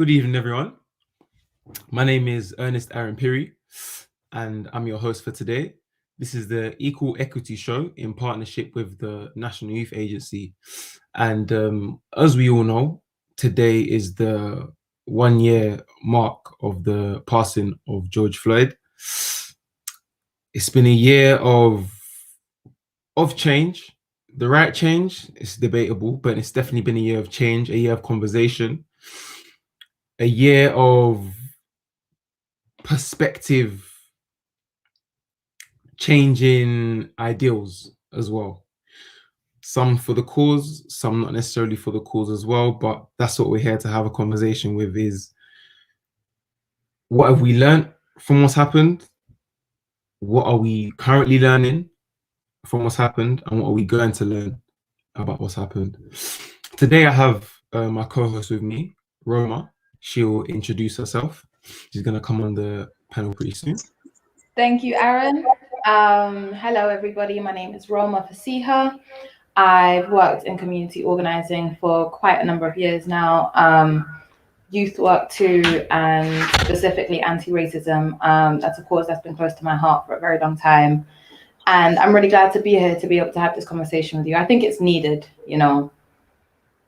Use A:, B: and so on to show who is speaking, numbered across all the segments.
A: Good evening, everyone. My name is Ernest Aaron Piri, and I'm your host for today. This is the Equal Equity Show in partnership with the National Youth Agency. And as we all know, today is the 1 year mark of the passing of George Floyd. It's been a year of change. The right change is debatable, but it's definitely been a year of change, a year of conversation, a year of perspective changing ideals as well. Some for the cause, some not necessarily for the cause as well, but that's what we're here to have a conversation with is what have we learned from what's happened? What are we currently learning from what's happened? And what are we going to learn about what's happened? Today I have my co-host with me, Roma. She'll introduce herself. She's going to come on the panel pretty soon.
B: Thank you, Aaron. Hello, everybody. My name is Roma Fasiha. I've worked in community organizing for quite a number of years now. Youth work too, and specifically anti-racism. That's a cause that's been close to my heart for a very long time. And I'm really glad to be here to be able to have this conversation with you. I think it's needed, you know.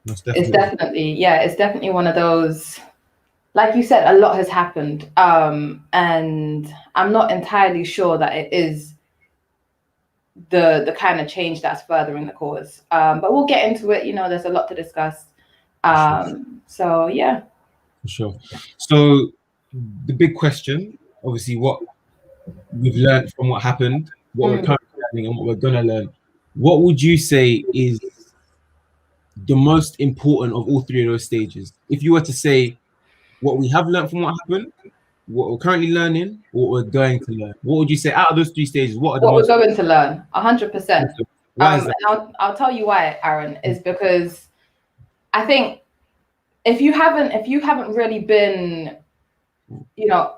B: It's definitely one of those, like you said, a lot has happened. And I'm not entirely sure that it is the kind of change that's furthering the cause. But we'll get into it. You know, there's a lot to discuss. So, yeah.
A: For sure. So the big question, obviously, what we've learned from what happened, what we're currently learning and what we're going to learn. What would you say is the most important of all three of those stages? If you were to say what we have learned from what happened, what we're currently learning, what we're going to learn, what would you say out of those three stages? What
B: we're going to learn? 100%.
A: Why is that?
B: And I'll tell you why, Aaron, is because I think if you haven't really been, you know,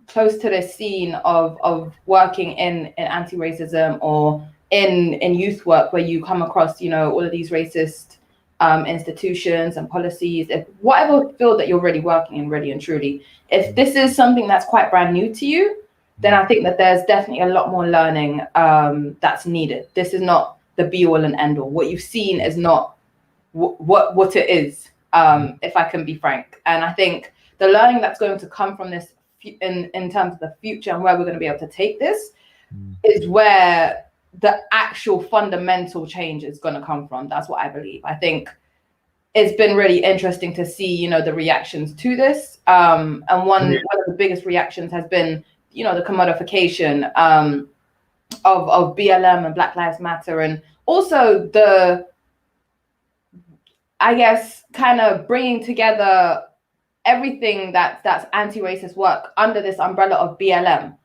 B: close to the scene of working in anti-racism or in youth work where you come across, you know, all of these racist institutions and policies, if whatever field that you're really working in, really and truly, if this is something that's quite brand new to you, then I think that there's definitely a lot more learning that's needed. This is not the be all and end all. What you've seen is not what it is, if I can be frank. And I think the learning that's going to come from this in terms of the future and where we're going to be able to take this is where the actual fundamental change is going to come from. That's what I believe. I think it's been really interesting to see, you know, the reactions to this. And one of the biggest reactions has been, you know, the commodification of BLM and Black Lives Matter, and also the, I guess, kind of bringing together everything that's anti-racist work under this umbrella of BLM.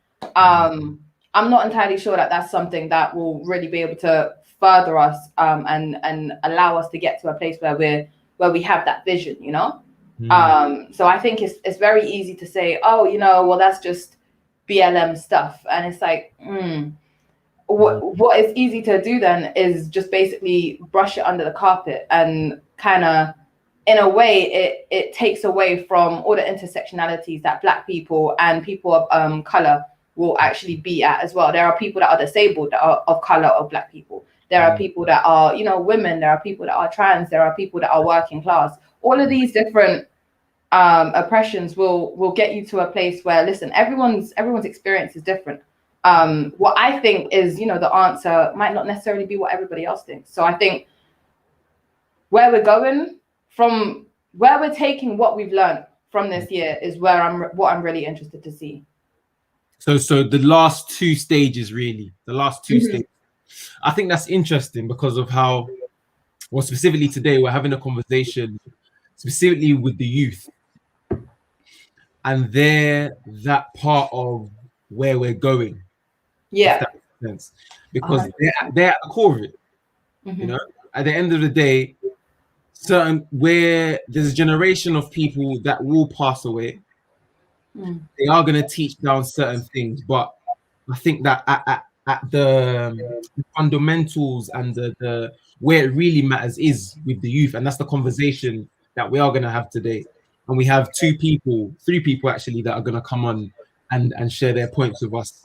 B: I'm not entirely sure that that's something that will really be able to further us and allow us to get to a place where we have that vision, you know. So I think it's very easy to say, oh, you know, well, that's just BLM stuff, and it's like, what is easy to do then is just basically brush it under the carpet and kind of, in a way, it takes away from all the intersectionalities that Black people and people of color will actually be at as well. There are people that are disabled that are of color or Black people. There are people that are, you know, women. There are people that are trans. There are people that are working class. All of these different oppressions will get you to a place where, listen, everyone's experience is different. What I think is, you know, the answer might not necessarily be what everybody else thinks. So I think where we're going from, where we're taking what we've learned from this year is what I'm really interested to see.
A: So the last two stages, really, stages. I think that's interesting because of how, well, specifically today, we're having a conversation specifically with the youth. And they're that part of where we're going.
B: Yeah.
A: If that makes sense. Because they're at the core of it. You know, at the end of the day, where there's a generation of people that will pass away, they are going to teach down certain things, but I think that at the fundamentals and the where it really matters is with the youth, and that's the conversation that we are going to have today. and we have three people actually that are going to come on and share their points with us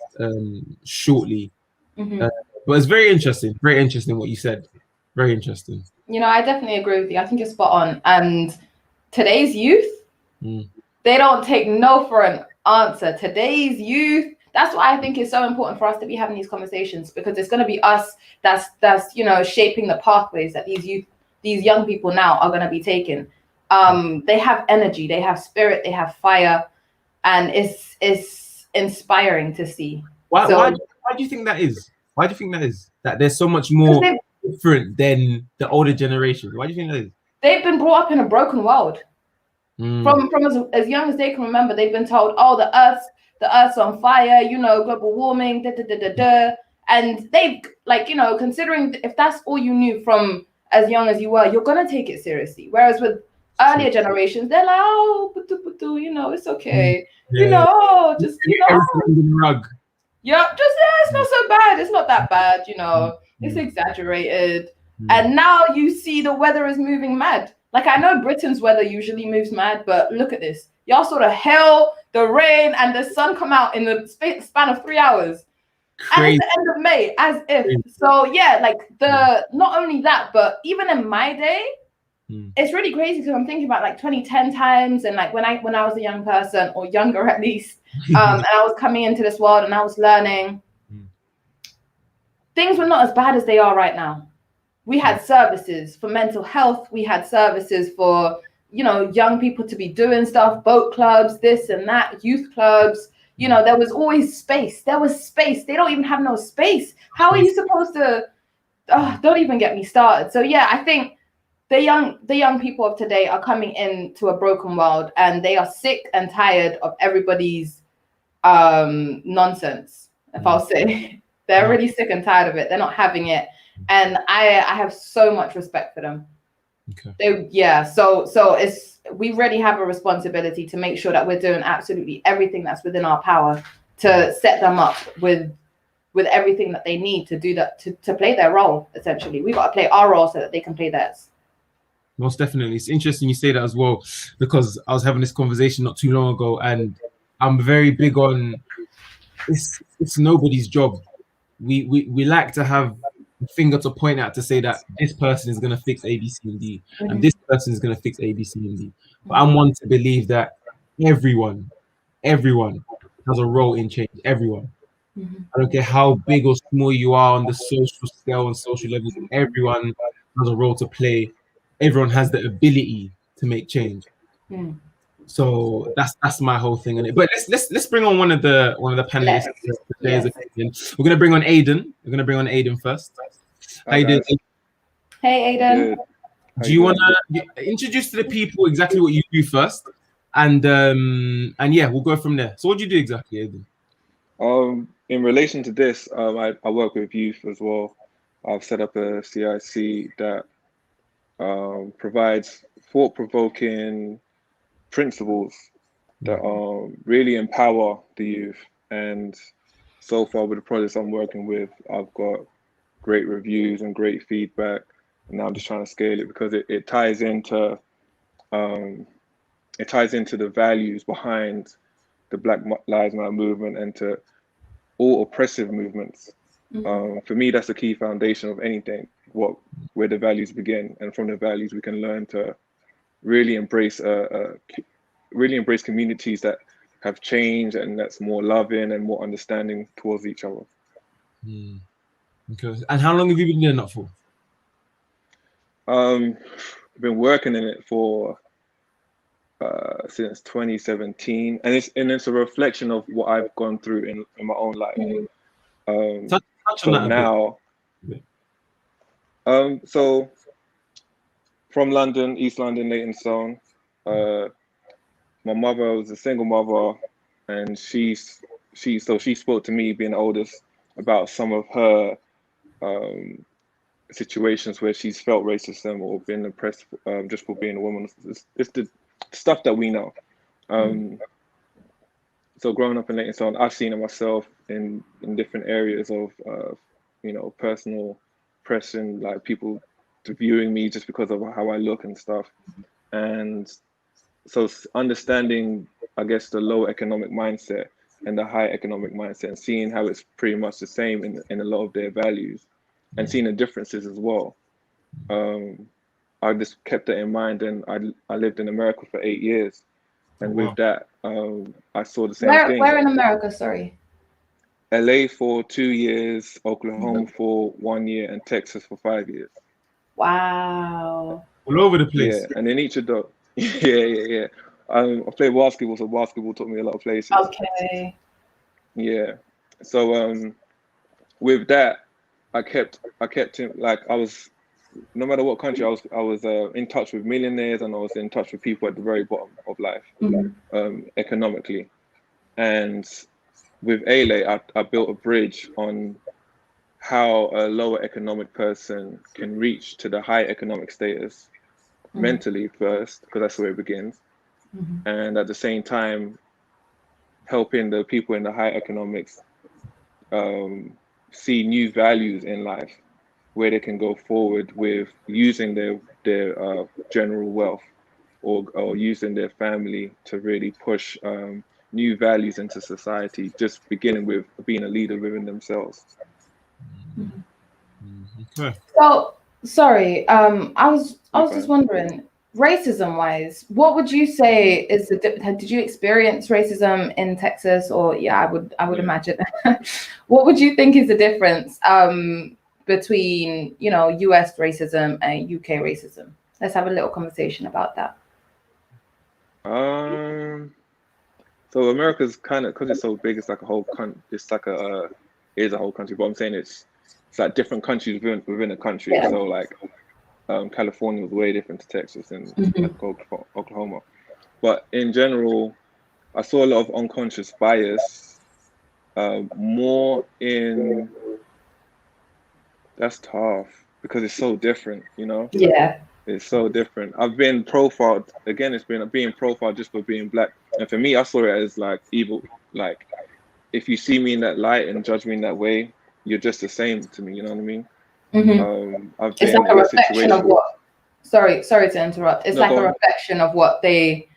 A: shortly.
B: Mm-hmm.
A: But it's very interesting what you said. Very interesting.
B: I definitely agree with you. I think you're spot on. And today's youth, they don't take no for an answer. Today's youth, that's why I think it's so important for us to be having these conversations, because it's going to be us that's shaping the pathways that these young people now are going to be taking. They have energy, they have spirit, they have fire, and it's inspiring to see.
A: Why do you think that is? Why do you think that is? That there's so much more different than the older generation. Why do you think that is?
B: They've been brought up in a broken world. From as young as they can remember, they've been told, "Oh, the earth's on fire," global warming, and they considering if that's all you knew from as young as you were, you're gonna take it seriously. Whereas with earlier generations, they're like, "Oh, it's okay," just
A: rug.
B: Yeah, it's not so bad. It's not that bad, It's exaggerated. And now you see the weather is moving mad. Like, I know Britain's weather usually moves mad, but look at this. Y'all saw the hail, the rain, and the sun come out in the span of 3 hours.
A: Crazy.
B: And it's the end of May, as if. So yeah, like not only that, but even in my day, it's really crazy because I'm thinking about like 2010 times, and like when I was a young person, or younger at least, and I was coming into this world and I was learning. Things were not as bad as they are right now. We had services for mental health. We had services for, young people to be doing stuff, boat clubs, this and that, youth clubs. There was always space. There was space. They don't even have no space. How are you supposed to? Don't even get me started. So yeah, I think the young people of today are coming into a broken world, and they are sick and tired of everybody's nonsense, if I'll say. They're really sick and tired of it. They're not having it. And I have so much respect for them. Okay. So we really have a responsibility to make sure that we're doing absolutely everything that's within our power to set them up with everything that they need to do that, to play their role. Essentially, we got to play our role so that they can play theirs.
A: Most definitely. It's interesting you say that as well, because I was having this conversation not too long ago, and I'm very big on it's nobody's job. We like to have a finger to point at to say that this person is going to fix A, B, C, and D, and this person is going to fix A, B, C, and D. But I'm one to believe that everyone has a role in change. Everyone. I don't care how big or small you are on the social scale and social levels. Everyone has a role to play. Everyone has the ability to make change. So that's my whole thing on it. But let's bring on one of the panelists. Yes. We're gonna bring on Aiden. We're gonna bring on Aiden first. How you doing?
B: Hey Aiden.
A: Do you wanna introduce to the people exactly what you do first? And yeah, we'll go from there. So what do you do exactly, Aiden?
C: In relation to this, I work with youth as well. I've set up a CIC that provides thought-provoking principles that really empower the youth. And so far with the projects I'm working with, I've got great reviews and great feedback. And now I'm just trying to scale it because it ties into the values behind the Black Lives Matter movement and to all oppressive movements. For me, that's the key foundation of anything, where the values begin. And from the values, we can learn to really embrace communities that have changed and that's more loving and more understanding towards each other.
A: Okay. And how long have you been doing that for?
C: I've been working in it for since 2017, and it's a reflection of what I've gone through in my own life. So now, so from London, East London, Leytonstone. My mother was a single mother, and she spoke to me, being the oldest, about some of her situations where she's felt racism or been oppressed just for being a woman. It's the stuff that we know. So growing up in Leytonstone, I've seen it myself in different areas of personal oppression, like people viewing me just because of how I look and stuff. And understanding, I guess, the low economic mindset and the high economic mindset, and seeing how it's pretty much the same in a lot of their values, and seeing the differences as well. I just kept that in mind, and I lived in America for 8 years, and with that, I saw the same thing.
B: Where in America? Sorry.
C: LA for 2 years, Oklahoma for 1 year, and Texas for 5 years.
B: Wow.
A: All over the place.
C: Yeah, and in each of the yeah. I played basketball, so basketball taught me a lot of places.
B: Okay.
C: Yeah. So with that, I kept him, like, I was, no matter what country, I was in touch with millionaires, and I was in touch with people at the very bottom of life, economically. And with ALE, I built a bridge on how a lower economic person can reach to the high economic status mentally first, because that's where it begins. And at the same time, helping the people in the high economics see new values in life, where they can go forward with using their general wealth, or using their family to really push new values into society, just beginning with being a leader within themselves.
A: Okay.
B: So sorry, I was just wondering, racism wise, what would you say is did you experience racism in Texas? Or I would imagine. What would you think is the difference between US racism and UK racism? Let's have a little conversation about that.
C: So America's kind of, because it's so big, it's like a whole country. It's like it is a whole country, but I'm saying it's like different countries within a country. Yeah. So like California was way different to Texas and Oklahoma. But in general, I saw a lot of unconscious bias, more in, that's tough because it's so different, Yeah. It's so different. I've been profiled, again, it's been being profiled just for being Black. And for me, I saw it as like evil. Like, if you see me in that light and judge me in that way, you're just the same to me, you know what I mean?
B: It's like a reflection of what, sorry to interrupt. It's like a reflection of what they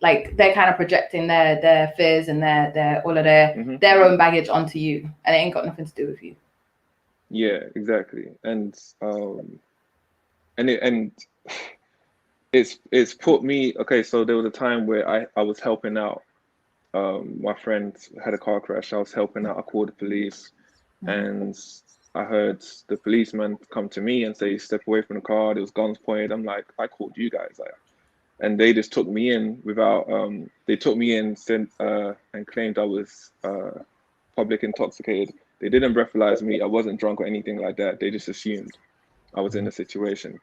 B: like, they're kind of projecting their fears and their all of their own baggage onto you, and it ain't got nothing to do with you.
C: Yeah, exactly. And it's put me, okay, so there was a time where I was helping out. My friend had a car crash. I was helping out. I called the police, and I heard the policeman come to me and say, "Step away from the car." There was guns pointed. I'm like, "I called you guys," and they just took me in without. They took me in and claimed I was public intoxicated. They didn't breathalyze me. I wasn't drunk or anything like that. They just assumed I was in a situation.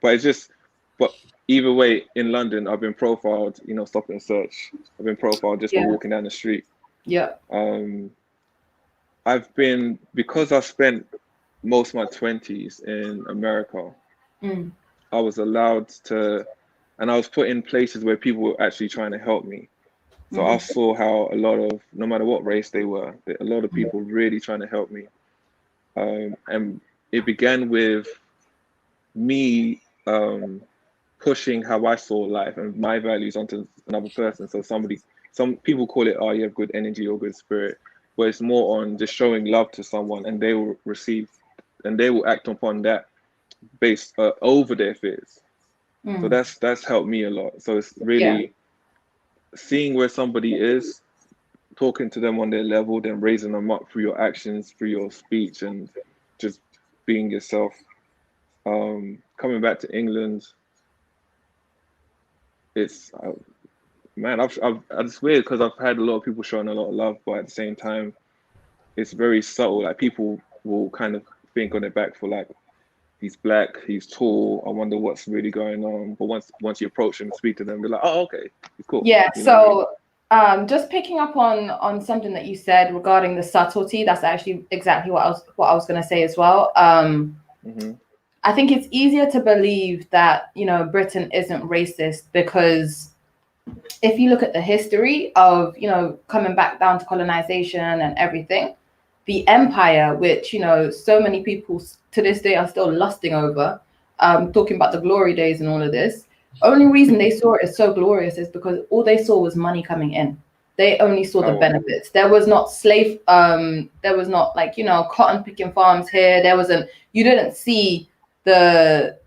C: But either way, in London, I've been profiled, stop and search. I've been profiled just for walking down the street.
B: Yeah.
C: Because I spent most of my 20s in America, I was allowed to, and I was put in places where people were actually trying to help me. So I saw how a lot of, no matter what race they were, a lot of people really trying to help me. And it began with me pushing how I saw life and my values onto another person. So some people call it, oh, you have good energy or good spirit, but it's more on just showing love to someone, and they will receive, and they will act upon that based over their fears. So that's helped me a lot. So it's really seeing where somebody is, talking to them on their level, then raising them up through your actions, through your speech, and just being yourself. Coming back to England, it's man, it's weird because I've had a lot of people showing a lot of love, but at the same time, it's very subtle. Like, people will kind of think on their back for, like, he's Black, he's tall, I wonder what's really going on. But once you approach them and speak to them, they're like, oh, okay, it's cool.
B: Yeah. So just picking up on something that you said regarding the subtlety, that's actually exactly what I was going to say as well. I think it's easier to believe that, Britain isn't racist because if you look at the history of, coming back down to colonization and everything, the empire, which, so many people to this day are still lusting over, talking about the glory days and all of this, Only reason they saw it as so glorious is because all they saw was money coming in. They only saw the benefits. There was not there was not like, cotton picking farms here. You didn't see the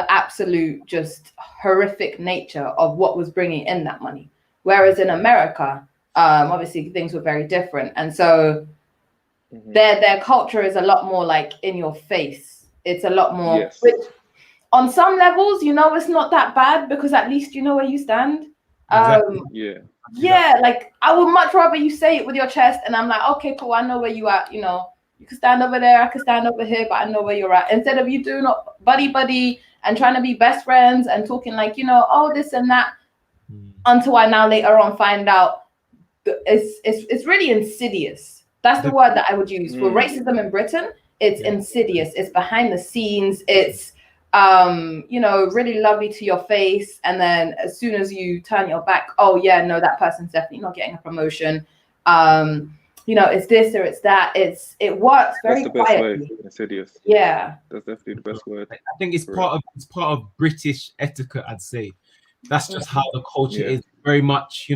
B: absolute just horrific nature of what was bringing in that money. Whereas in America, obviously things were very different. And so their culture is a lot more like in your face. It's a lot more, which on some levels, it's not that bad because at least you know where you stand.
A: Exactly.
B: Like I would much rather you say it with your chest and I'm like, okay, cool, I know where you at. You can stand over there, I can stand over here, but I know where you're at. Instead of you doing buddy and trying to be best friends and talking like, oh, this and that, until I now later on find out it's really insidious. That's the word that I would use for racism in Britain. It's insidious. It's behind the scenes. It's really lovely to your face, and then as soon as you turn your back, oh yeah, no, that person's definitely not getting a promotion. It's this or it's that. It works very quietly. That's the best way.
C: Insidious.
B: Yeah,
C: that's definitely the best word.
A: I think it's part of British etiquette. I'd say that's just how the culture is. Very much,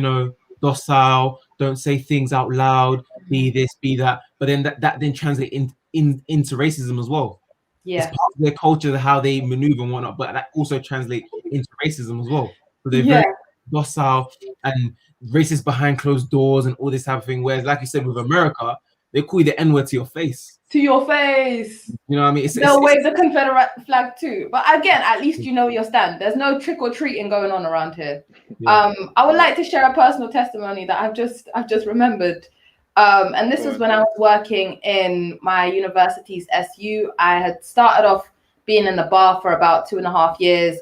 A: docile. Don't say things out loud. Be this, be that. But then that then translate into racism as well.
B: Yeah,
A: it's part of their culture, how they maneuver and whatnot, but that also translates into racism as well. So they're very docile and racist behind closed doors and all this type of thing. Whereas, like you said, with America, they call you the N-word to your face.
B: To your face.
A: You know what I mean?
B: They'll wave the Confederate flag too. But again, at least you know your stand. There's no trick or treating going on around here. I would like to share a personal testimony that I've just remembered. And this was when I was working in my university's SU. I had started off being in the bar for about 2.5 years.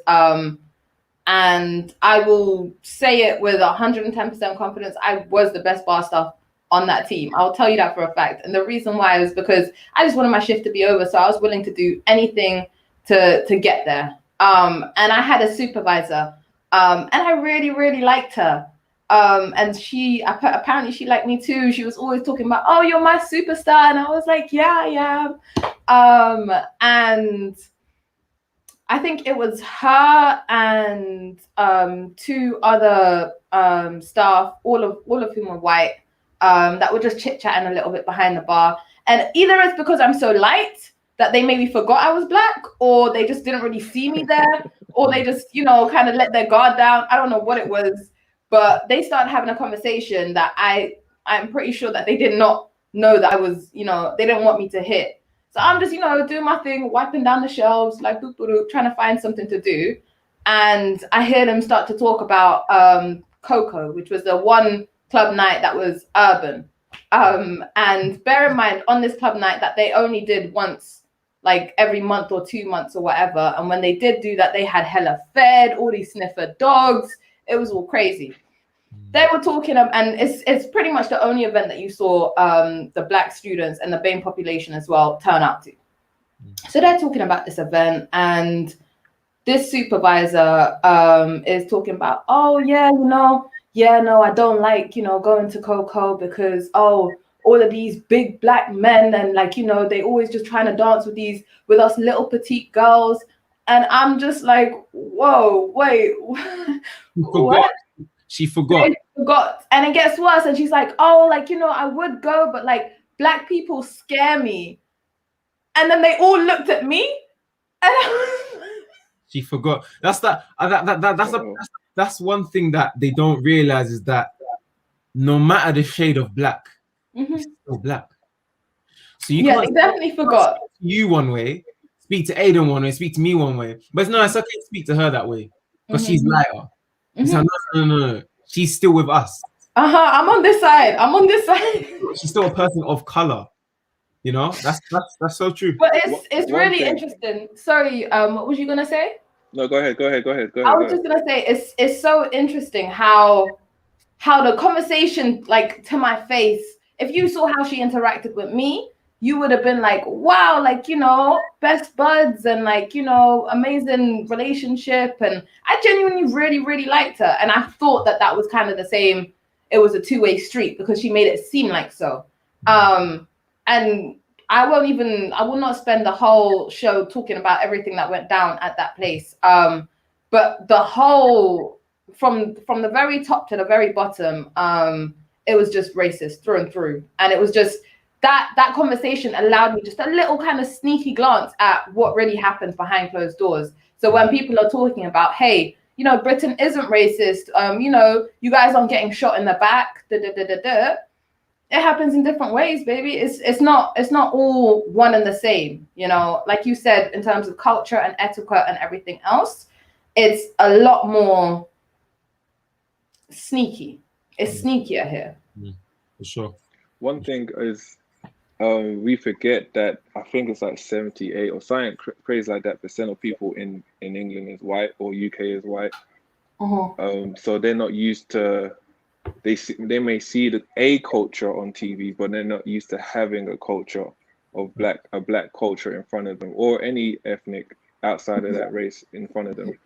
B: And I will say it with 110% confidence, I was the best bar staff on that team. I'll tell you that for a fact. And the reason why was because I just wanted my shift to be over. So I was willing to do anything to get there. And I had a supervisor, and I really, really liked her. And apparently she liked me too. She was always talking about, oh, you're my superstar. And I was like, yeah, I am. And I think it was her and 2 other staff, all of whom were white, that were just chit-chatting a little bit behind the bar. And either it's because I'm so light that they maybe forgot I was black, or they just didn't really see me there, or they just, kind of let their guard down. I don't know what it was. But they started having a conversation that I'm pretty sure that they did not know that I was, they didn't want me to hit. So I'm just, doing my thing, wiping down the shelves, like trying to find something to do. And I hear them start to talk about Coco, which was the one club night that was urban. And bear in mind, on this club night that they only did once, like every month or 2 months or whatever. And when they did do that, they had hella fed, all these sniffer dogs. It was all crazy. They were talking, and it's pretty much the only event that you saw the Black students and the BAME population as well turn out to. So they're talking about this event, and this supervisor is talking about, oh yeah, I don't like, going to Coco because, oh, all of these big black men and like, they always just trying to dance with us little petite girls. And I'm just like, whoa, wait, what?
A: She forgot.
B: And it gets worse. And she's like, oh, like, I would go, but like black people scare me. And then they all looked at me, and
A: she forgot. That's one thing that they don't realize, is that no matter the shade of black, it's still black. So you can't,
B: they definitely forgot.
A: You one way, speak to Aiden one way, speak to me one way. But no, it's okay to speak to her that way because she's lighter. So no. She's still with us.
B: I'm on this side.
A: She's still a person of color. That's so true.
B: But it's really interesting. Sorry, what was you gonna say?
C: No, go ahead.
B: I was just gonna say it's so interesting how the conversation, like to my face, if you saw how she interacted with me, you would have been like, wow, like, best buds and like, amazing relationship. And I genuinely really, really liked her. And I thought that was kind of the same. It was a 2-way street because she made it seem like so. And I will not spend the whole show talking about everything that went down at that place. But the whole, from the very top to the very bottom, it was just racist through and through. And it was just that conversation allowed me just a little kind of sneaky glance at what really happens behind closed doors. So when people are talking about, hey, you know, Britain isn't racist, you know, you guys aren't getting shot in the back, it happens in different ways, baby. It's not all one and the same, you know. Like you said, in terms of culture and etiquette and everything else, it's a lot more sneaky. It's sneakier here.
A: For sure.
C: One thing is, we forget that I think it's like 78 or something crazy like that % of people in England is white, or UK is white. So they're not used to, they may see a culture on TV, but they're not used to having a culture of a black culture in front of them, or any ethnic outside of that race in front of them.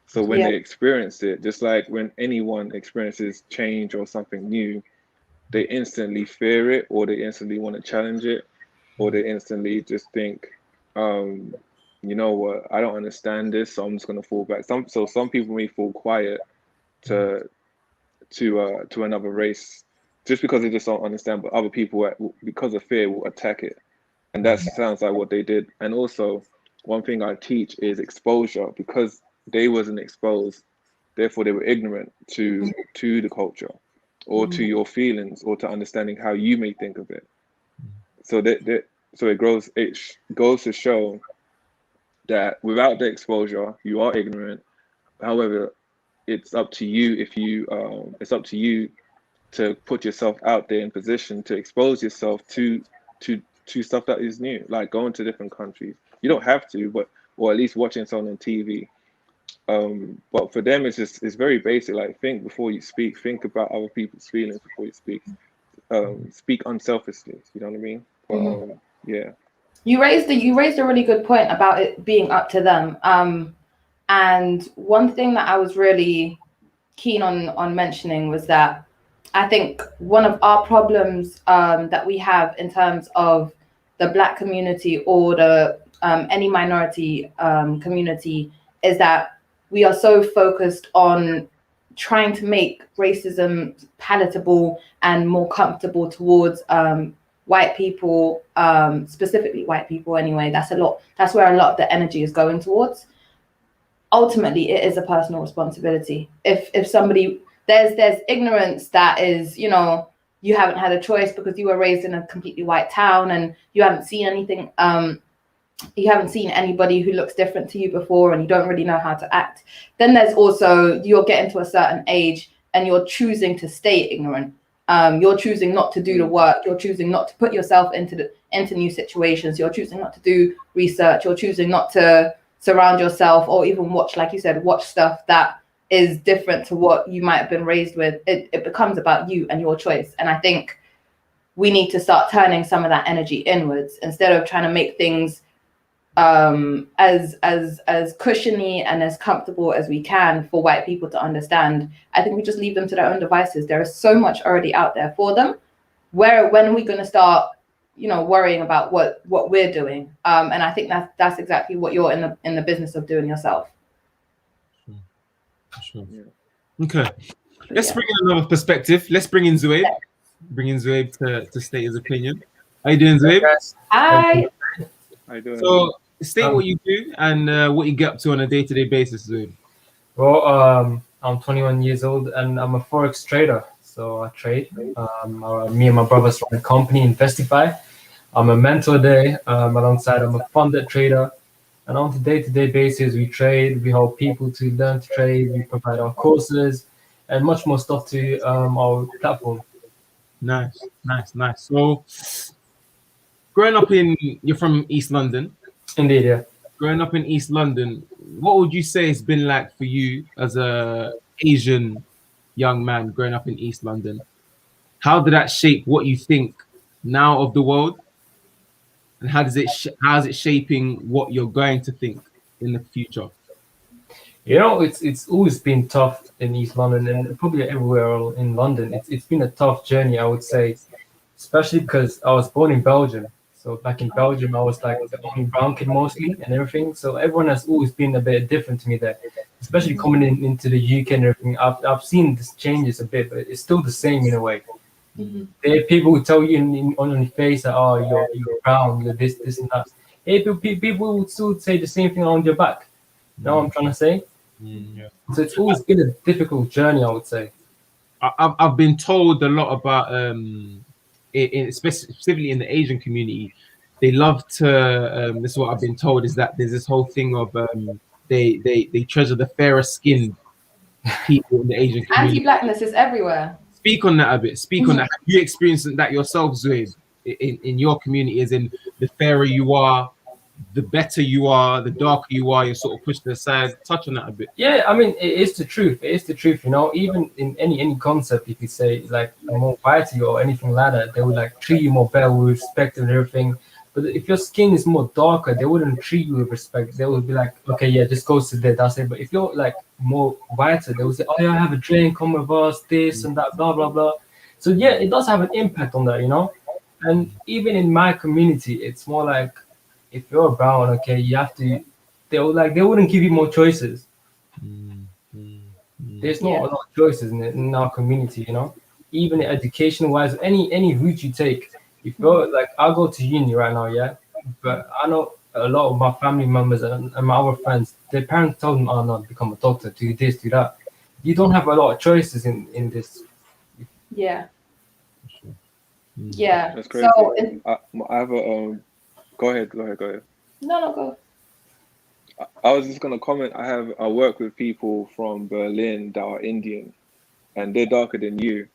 C: So when they experience it, just like when anyone experiences change or something new, they instantly fear it, or they instantly want to challenge it, or they instantly just think, you know what, I don't understand this, so I'm just going to fall back. Some people may fall quiet to another race just because they just don't understand, but other people, because of fear, will attack it. And that sounds like what they did. And also, one thing I teach is exposure, because they wasn't exposed, therefore they were ignorant to the culture, or to your feelings, or to understanding how you may think of it. So it goes to show that without the exposure, you are ignorant. However, it's up to you to put yourself out there in position to expose yourself to stuff that is new, like going to different countries. You don't have to, or at least watching something on TV. But for them, it's very basic. Like, think before you speak. Think about other people's feelings before you speak. Speak unselfishly. You know what I mean? But yeah.
B: You raised a really good point about it being up to them. And one thing that I was really keen on mentioning was that I think one of our problems that we have in terms of the Black community, or the any minority community, is that we are so focused on trying to make racism palatable and more comfortable towards white people, specifically white people anyway. That's where a lot of the energy is going towards. Ultimately, it is a personal responsibility. If somebody, there's ignorance that is, you know, you haven't had a choice because you were raised in a completely white town and you haven't seen anything, you haven't seen anybody who looks different to you before, and you don't really know how to act. Then there's also, you're getting to a certain age and you're choosing to stay ignorant. You're choosing not to do the work. You're choosing not to put yourself into new situations. You're choosing not to do research. You're choosing not to surround yourself, or even watch, like you said, watch stuff that is different to what you might have been raised with. It becomes about you and your choice. And I think we need to start turning some of that energy inwards, instead of trying to make things as cushiony and as comfortable as we can for white people to understand. I think we just leave them to their own devices. There is so much already out there for them. When are we going to start, you know, worrying about what we're doing? And I think that's exactly what you're in the business of doing yourself.
A: Sure. Okay, let's bring in another perspective. Let's bring in Zoeb. Bring in Zoeb to state his opinion. How you doing, Zoeb?
B: Hi.
C: How you doing?
A: So state what you do and what you get up to on a day-to-day basis, Zoeb.
D: Well, I'm 21 years old and I'm a forex trader. So I trade. Me and my brothers run a company, Investify. I'm a mentor there. Alongside, I'm a funded trader. And on a day-to-day basis, we trade. We help people to learn to trade. We provide our courses and much more stuff to our platform.
A: Nice. So, you're from East London.
D: Indeed, yeah.
A: Growing up in East London, what would you say it's been like for you as a Asian young man growing up in East London? How did that shape what you think now of the world? And how is it shaping what you're going to think in the future?
D: You know, it's always been tough in East London and probably everywhere in London. It's been a tough journey, I would say, especially because I was born in Belgium. So back in Belgium, I was like the only brown kid mostly and everything. So everyone has always been a bit different to me there. especially coming into the UK and everything. I've seen this changes a bit, but it's still the same in a way. There are people who tell you on your face that, oh, you're brown, you're this and that. Hey, people would still say the same thing on your back. You know what I'm trying to say?
A: Yeah.
D: So it's always been a difficult journey, I would say.
A: I've been told a lot about specifically in the Asian community, they love to. This is what I've been told, is that there's this whole thing of they treasure the fairer skinned people in the Asian community.
B: Anti-blackness is everywhere.
A: Speak on that a bit. Speak on that. Have you experienced that yourself, Zoe, in your community? As in, the fairer you are, the better you are, the darker you are, you're sort of pushed aside. Touch on that a bit.
D: Yeah, I mean, it is the truth. It is the truth, you know. Even in any concept, if you say like more white or anything like that, they would like treat you more better with respect and everything. But if your skin is more darker, they wouldn't treat you with respect. They would be like, okay, yeah, just go to there, that's it. But if you're like more whiter, they would say, oh yeah, have a drink, come with us, this and that, blah blah blah. So yeah, it does have an impact on that, you know. And even in my community, it's more like, if you're brown, okay, you have to. They wouldn't give you more choices. There's not a lot of choices in our community, you know. Even education-wise, any route you take, if you're like, I'll go to uni right now, yeah. But I know a lot of my family members and my other friends, their parents told them, "Oh no, become a doctor, do this, do that." You don't have a lot of choices in this.
B: Yeah. Yeah.
C: That's crazy.
B: So
C: I have a Go ahead.
B: No, go.
C: I was just gonna comment. I work with people from Berlin that are Indian, and they're darker than you,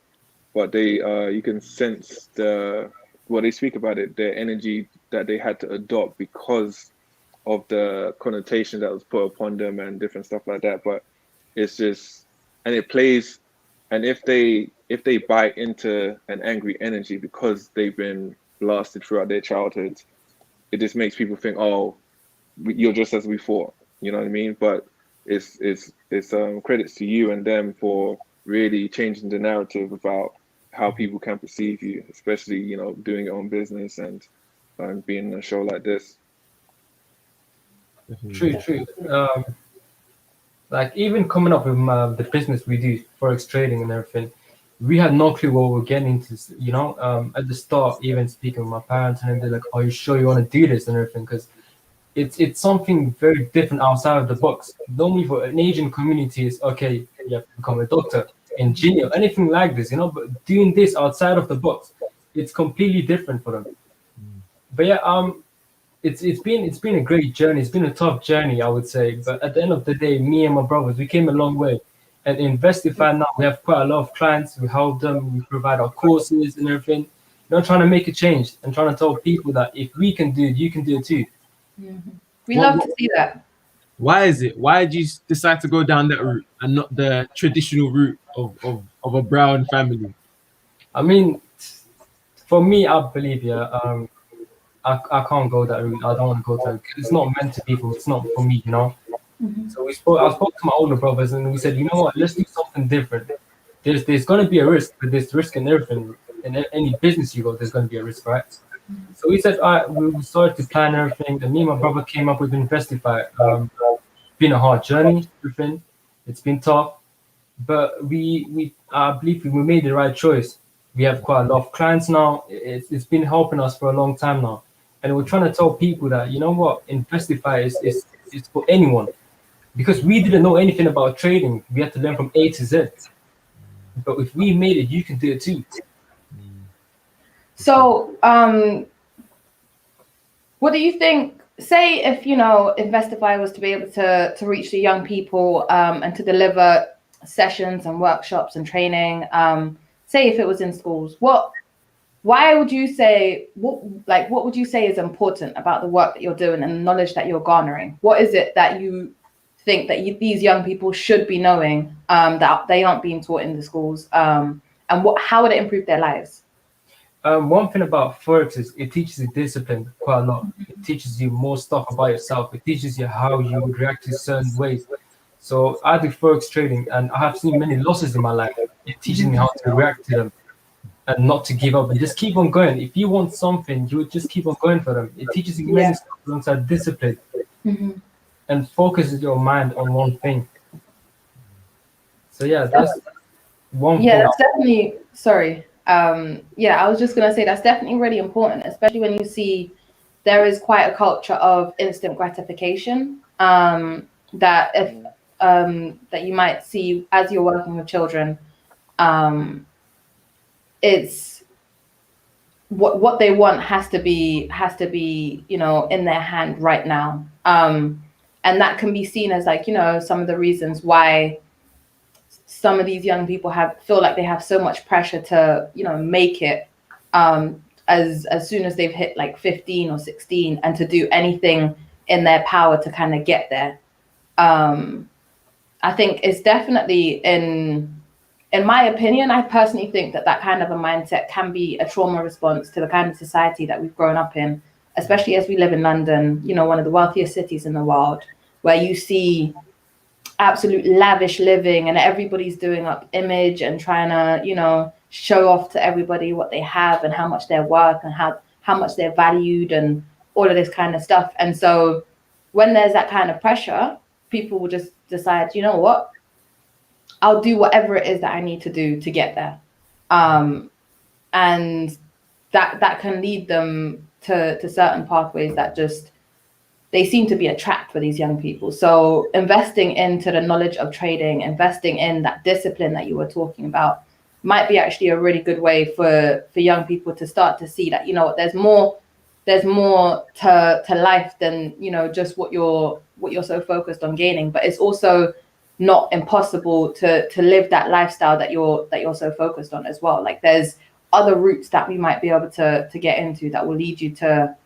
C: but they you can sense they speak about it, their energy that they had to adopt because of the connotation that was put upon them and different stuff like that. But it's just, and it plays, and if they buy into an angry energy because they've been blasted throughout their childhood, it just makes people think, oh, you're just as we thought, you know what I mean? But it's credits to you and them for really changing the narrative about how people can perceive you, especially, you know, doing your own business and being in a show like this.
D: True. Like even coming up with the business we do, forex trading and everything, we had no clue what we're getting into, you know. At the start, even speaking with my parents, and they're like, "Are you sure you want to do this and everything?" Because it's something very different outside of the box. Normally, for an Asian community, is okay, you have to become a doctor, engineer, anything like this, you know. But doing this outside of the box, it's completely different for them. But yeah, it's been a great journey. It's been a tough journey, I would say. But at the end of the day, me and my brothers, we came a long way. And in Vestify now, we have quite a lot of clients. We help them. We provide our courses and everything. You know, trying to make a change and trying to tell people that if we can do it, you can do it too.
B: We love to see that.
A: Why is it? Why did you decide to go down that route and not the traditional route of a brown family?
D: I mean, for me, I believe, I can't go that route. I don't want to go that. It's not meant to be for me. It's not for me, you know. So I spoke to my older brothers and we said, you know what, let's do something different. There's going to be a risk, but there's risk in everything. In any business you go, there's going to be a risk, right? So we said, all right, we started to plan everything. And me and my brother came up with Investify. It's been a hard journey, everything. It's been tough, but I believe we made the right choice. We have quite a lot of clients now. It's been helping us for a long time now. And we're trying to tell people that, you know what, Investify is for anyone. Because we didn't know anything about trading. We had to learn from A to Z. But if we made it, you can do it too.
B: So, what do you think? Say if, you know, Investify was to be able to reach the young people and to deliver sessions and workshops and training. Say if it was in schools, what would you say is important about the work that you're doing and the knowledge that you're garnering? What is it that you think that these young people should be knowing that they aren't being taught in the schools, and how would it improve their lives?
D: One thing about forex is it teaches you discipline quite a lot. It teaches you more stuff about yourself. It teaches you how you would react to certain ways. So I do forex trading and I have seen many losses in my life. It teaches me how to react to them and not to give up and just keep on going. If you want something, you would just keep on going for them. It teaches you many stuff alongside discipline. And focuses your mind on one thing. So yeah, that's one
B: Yeah,
D: thing.
B: that's definitely, sorry. Yeah, I was just gonna say that's definitely really important, especially when you see there is quite a culture of instant gratification. That if that you might see as you're working with children, it's what they want has to be in their hand right now. And that can be seen as like some of the reasons why some of these young people feel like they have so much pressure to make it as soon as they've hit like 15 or 16, and to do anything in their power to kind of get there. I think it's definitely, in my opinion, I personally think that kind of a mindset can be a trauma response to the kind of society that we've grown up in, especially as we live in London, one of the wealthiest cities in the world, where you see absolute lavish living and everybody's doing up image and trying to show off to everybody what they have and how much they're worth and how much they're valued and all of this kind of stuff. And so when there's that kind of pressure, people will just decide, you know what, I'll do whatever it is that I need to do to get there. And that can lead them to certain pathways that just, they seem to be a trap for these young people. So investing into the knowledge of trading, investing in that discipline that you were talking about, might be actually a really good way for young people to start to see that, there's more to life than just what you're so focused on gaining. But it's also not impossible to live that lifestyle that you're so focused on as well. Like there's other routes that we might be able to get into that will lead you to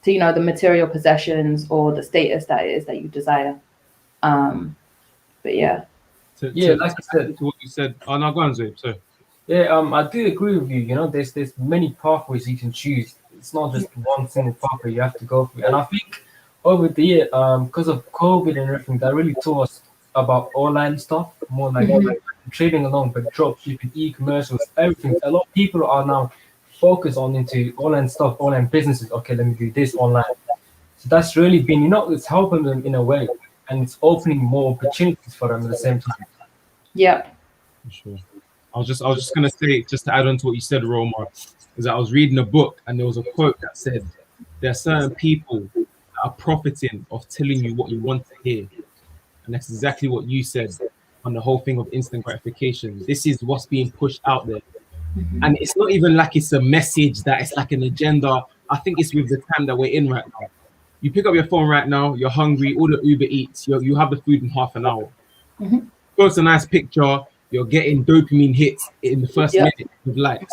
B: the material possessions or the status that it is that you desire. But yeah.
D: Yeah, like you said.
A: To what you said. Oh no, go on, Zoe. Sorry.
D: Yeah, I do agree with you. There's many pathways you can choose. It's not just one single pathway you have to go through. And I think over the year, because of COVID and everything, that really taught us about online stuff, more like trading along, but dropshipping, e-commercials, everything. A lot of people are now focused on into online stuff, online businesses. Okay, let me do this online. So that's really been, it's helping them in a way, and it's opening more opportunities for them at the same time.
B: Yeah.
A: For sure. I was just gonna say, just to add on to what you said, Roma, is that I was reading a book and there was a quote that said there are certain people that are profiting of telling you what you want to hear. And that's exactly what you said on the whole thing of instant gratification. This is what's being pushed out there. And it's not even like it's a message that it's like an agenda. I think it's with the time that we're in right now. You pick up your phone right now, you're hungry, order Uber Eats, you have the food in half an hour. Post a nice picture, you're getting dopamine hits in the first minute with likes.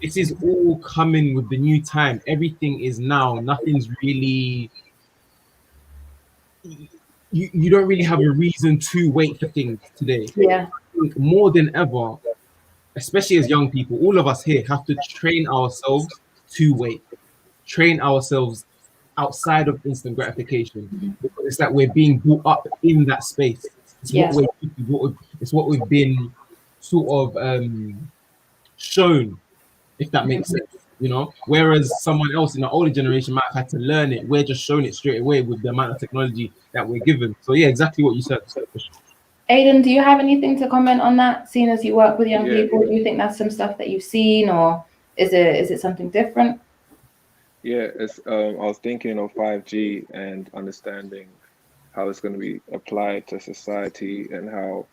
A: This is all coming with the new time. Everything is now. Nothing's really. You don't really have a reason to wait for things today.
B: Yeah.
A: I think more than ever, especially as young people, all of us here have to train ourselves to wait. Train ourselves outside of instant gratification, because it's like we're being brought up in that space. It's what we've been sort of shown, if that makes sense. Whereas someone else in the older generation might have had to learn it. We're just showing it straight away with the amount of technology that we're given. So yeah, exactly what you said.
B: Aidan, do you have anything to comment on that? Seeing as you work with young people, do you think that's some stuff that you've seen, or is it something different?
C: Yeah, I was thinking of 5G and understanding how it's going to be applied to society, and how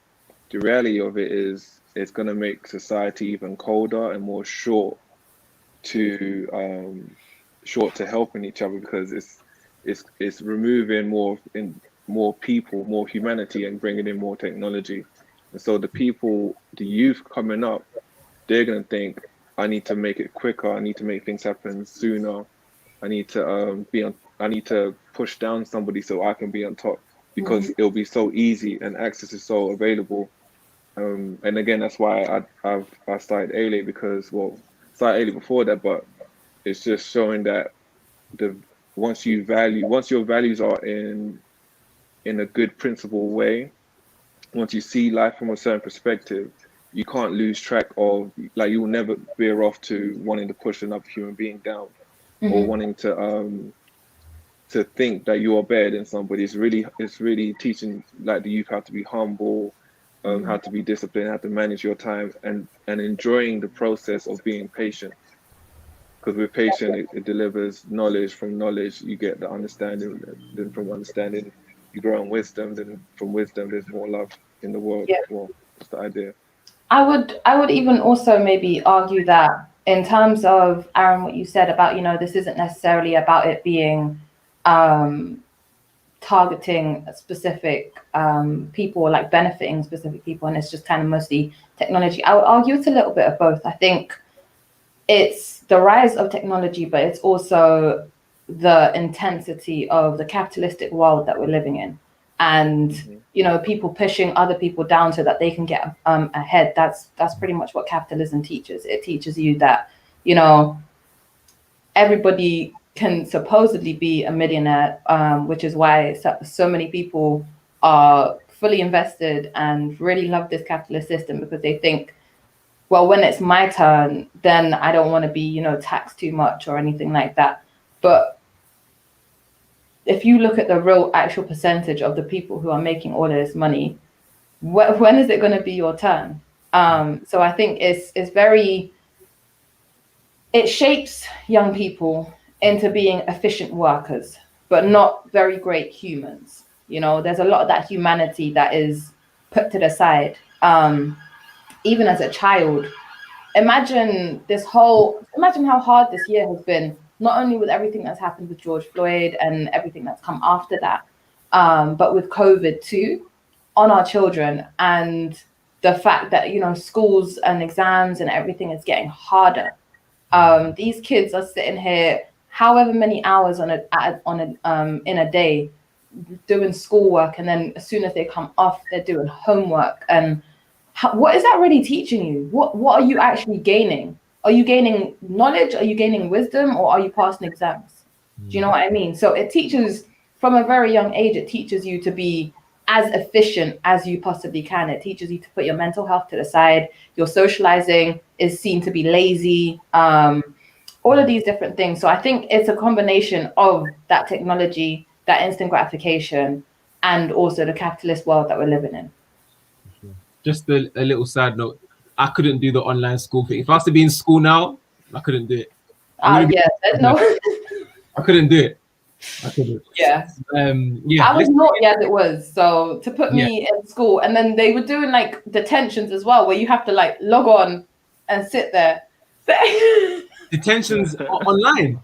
C: the reality of it is it's going to make society even colder and more short to helping each other, because it's removing more people, more humanity, and bringing in more technology. And so the youth coming up, they're going to think, I need to make it quicker. I need to make things happen sooner. I need to I need to push down somebody so I can be on top, because it'll be so easy and access is so available. And again, that's why I started A-Lay, because started A-Lay before that, but it's just showing that once your values are in a good principle way, once you see life from a certain perspective, you can't lose track of, like, you will never veer off to wanting to push another human being down, or wanting to think that you are better than somebody. It's really teaching, like, the youth how to be humble, how to be disciplined, how to manage your time, and enjoying the process of being patient. Because with patience, it delivers knowledge. From knowledge, you get the understanding. Then from understanding, you grow in wisdom. Then from wisdom, there's more love in the world.
B: Yeah.
C: Well, that's the idea.
B: I would even also maybe argue that in terms of, Aaron, what you said about, this isn't necessarily about it being targeting specific people, or like benefiting specific people, and it's just kind of mostly technology. I would argue it's a little bit of both. I think it's the rise of technology, but it's also the intensity of the capitalistic world that we're living in. And people pushing other people down so that they can get ahead. That's pretty much what capitalism teaches. It teaches you that everybody can supposedly be a millionaire, which is why so many people are fully invested and really love this capitalist system, because they think, well, when it's my turn, then I don't want to be, taxed too much or anything like that. But if you look at the real actual percentage of the people who are making all of this money, when is it going to be your turn? So I think it shapes young people into being efficient workers, but not very great humans. There's a lot of that humanity that is put to the side. Even as a child, imagine how hard this year has been, not only with everything that's happened with George Floyd and everything that's come after that, but with COVID too, on our children, and the fact that, schools and exams and everything is getting harder. These kids are sitting here however many hours in a day doing schoolwork, and then as soon as they come off, they're doing homework. And what is that really teaching you? What are you actually gaining? Are you gaining knowledge? Are you gaining wisdom? Or are you passing exams? Do you know what I mean? So it teaches, from a very young age, it teaches you to be as efficient as you possibly can. It teaches you to put your mental health to the side. Your socializing is seen to be lazy. All of these different things. So I think it's a combination of that technology, that instant gratification, and also the capitalist world that we're living in.
A: Just a little side note, I couldn't do the online school thing. If I was to be in school now, I couldn't do it.
B: I
A: couldn't do it. I couldn't.
B: Yeah. I was naughty as it was. So to put me in school, and then they were doing like detentions as well, where you have to like log on and sit there.
A: Detentions online.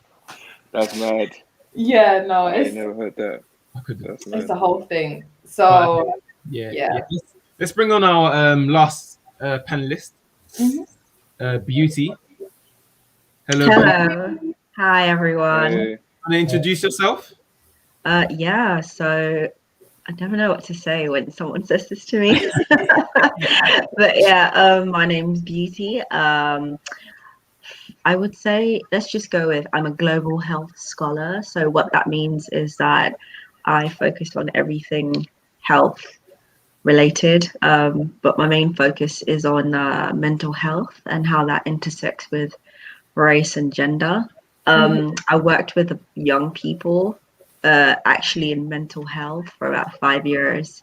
C: That's mad.
B: Yeah, no,
C: I never heard that.
B: It's a whole thing. So
A: Let's bring on our last panelist, Beauty. Hello.
E: Hello. Hi, everyone.
C: Hey.
A: Want to introduce yourself?
E: So I never know what to say when someone says this to me. But my name's Beauty. I would say, let's just go with, I'm a global health scholar. So what that means is that I focus on everything health related, but my main focus is on mental health and how that intersects with race and gender. I worked with young people actually in mental health for about 5 years,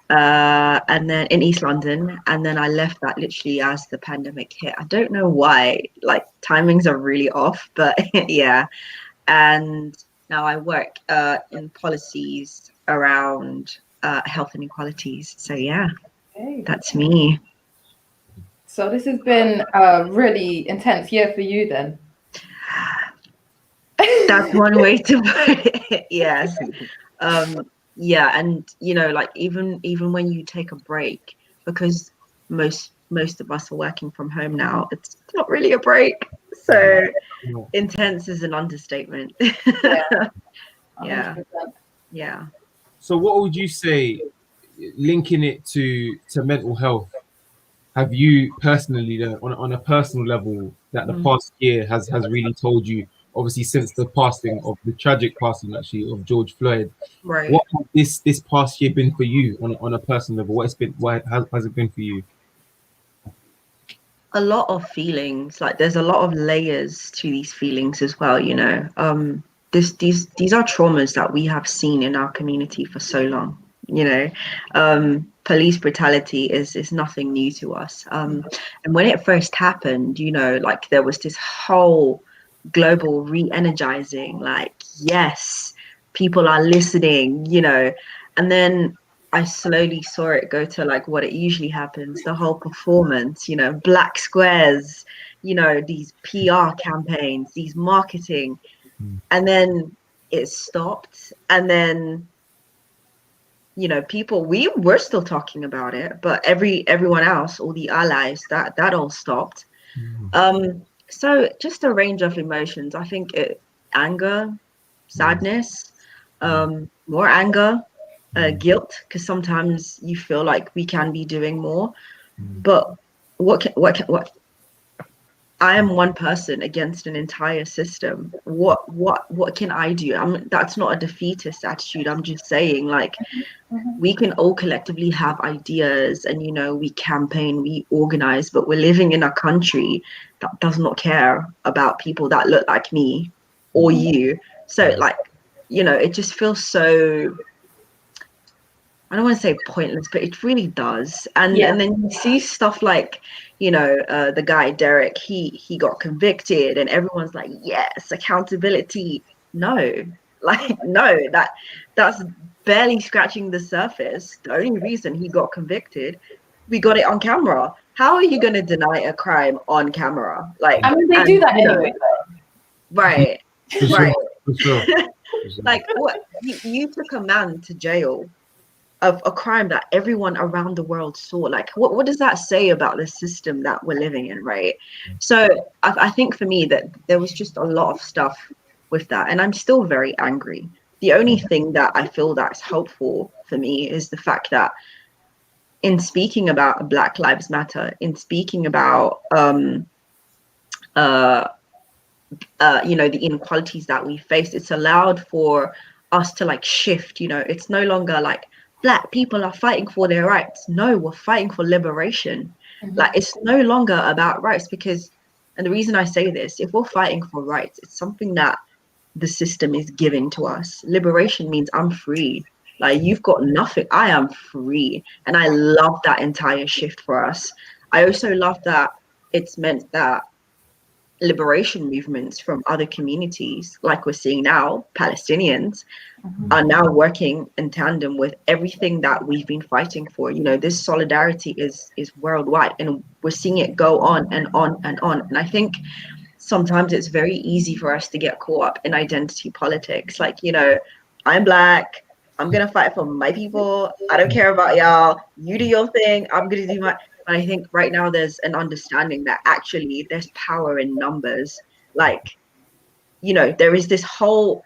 E: and then in East London, and then I left that literally as the pandemic hit. I don't know why, like timings are really off, but yeah. And now I work in policies around health inequalities. So yeah, that's me.
B: So this has been a really intense year for you then.
E: That's one way to put it. Yes. And like even when you take a break, because most of us are working from home now, it's not really a break. So intense is an understatement. Yeah.
A: So what would you say, linking it to mental health, have you personally on a personal level that the past year has really told you, obviously since the tragic passing actually of George Floyd,
E: right?
A: What has this past year been for you on a personal level? What has it been for you?
E: A lot of feelings. Like there's a lot of layers to these feelings as well, these are traumas that we have seen in our community for so long, you know. Police brutality is nothing new to us. And when it first happened, you know, like there was this whole global re-energizing, like, yes, people are listening, you know. And then I slowly saw it go to like what it usually happens, the whole performance, you know, black squares, you know, these PR campaigns, these marketing, and then it stopped. And then, you know, people, we were still talking about it, but everyone else, all the allies, that all stopped. So just a range of emotions. I think anger, sadness, more anger, guilt, because sometimes you feel like we can be doing more. But what I am one person against an entire system. What can I do? That's not a defeatist attitude. I'm just saying, like, we can all collectively have ideas, and you know, we campaign, we organize, but we're living in a country that does not care about people that look like me or you. So like, you know, it just feels so, I don't want to say pointless, but it really does. And
B: Yeah.
E: and then you see stuff like, you know, the guy Derek, he got convicted, and everyone's like, yes, accountability. No, like no, that's barely scratching the surface. The only reason he got convicted, we got it on camera. How are you going to deny a crime on camera? Like,
B: I mean, they
E: and,
B: do that
E: you know,
B: anyway.
E: right,
A: For sure.
E: right.
A: For sure.
E: Like, what you took a man to jail of a crime that everyone around the world saw. Like, what does that say about the system that we're living in, right? So I think for me that there was just a lot of stuff with that, and I'm still very angry. The only thing that I feel that's helpful for me is the fact that in speaking about Black Lives Matter, in speaking about uh you know, the inequalities that we face, it's allowed for us to like shift. You know, it's no longer like Black people are fighting for their rights. No, we're fighting for liberation. Like, it's no longer about rights, because, and the reason I say this, if we're fighting for rights, it's something that the system is giving to us. Liberation means I'm free. Like, you've got nothing, I am free. And I love that entire shift for us. I also love that it's meant that liberation movements from other communities, like we're seeing now, Palestinians, are now working in tandem with everything that we've been fighting for. You know, this solidarity is worldwide, and we're seeing it go on and on and on. And I think sometimes it's very easy for us to get caught up in identity politics. Like, you know, I'm Black, I'm gonna fight for my people, I don't care about y'all, you do your thing, I'm gonna do my. And I think right now there's an understanding that actually there's power in numbers. Like, you know, there's this whole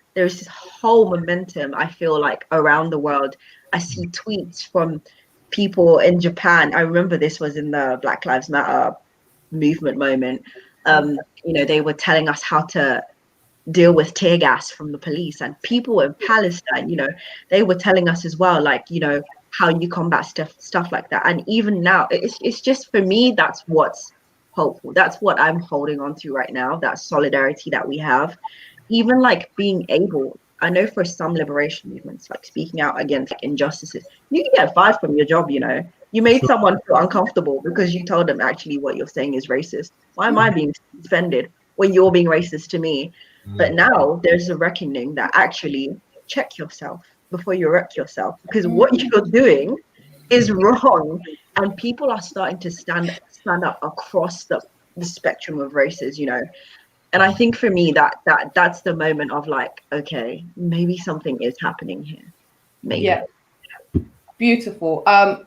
E: momentum, I feel like, around the world. I see tweets from people in Japan. I remember this was in the Black Lives Matter movement moment. You know, they were telling us how to deal with tear gas from the police, and people in Palestine, you know, they were telling us as well, like, you know, how you combat stuff like that. And even now, it's just, for me, that's what's hopeful. That's what I'm holding on to right now, that solidarity that we have. Even like being able, I know for some liberation movements, like speaking out against like injustices, you can get fired from your job. You know, you made someone feel uncomfortable because you told them actually what you're saying is racist. Why am I being suspended when you're being racist to me? But now there's a reckoning that actually check yourself before you wreck yourself, because what you're doing is wrong. And people are starting to stand up across the spectrum of races, you know. And I think for me that's the moment of like, okay, maybe something is happening here. Maybe.
B: Yeah. Beautiful. Aiden,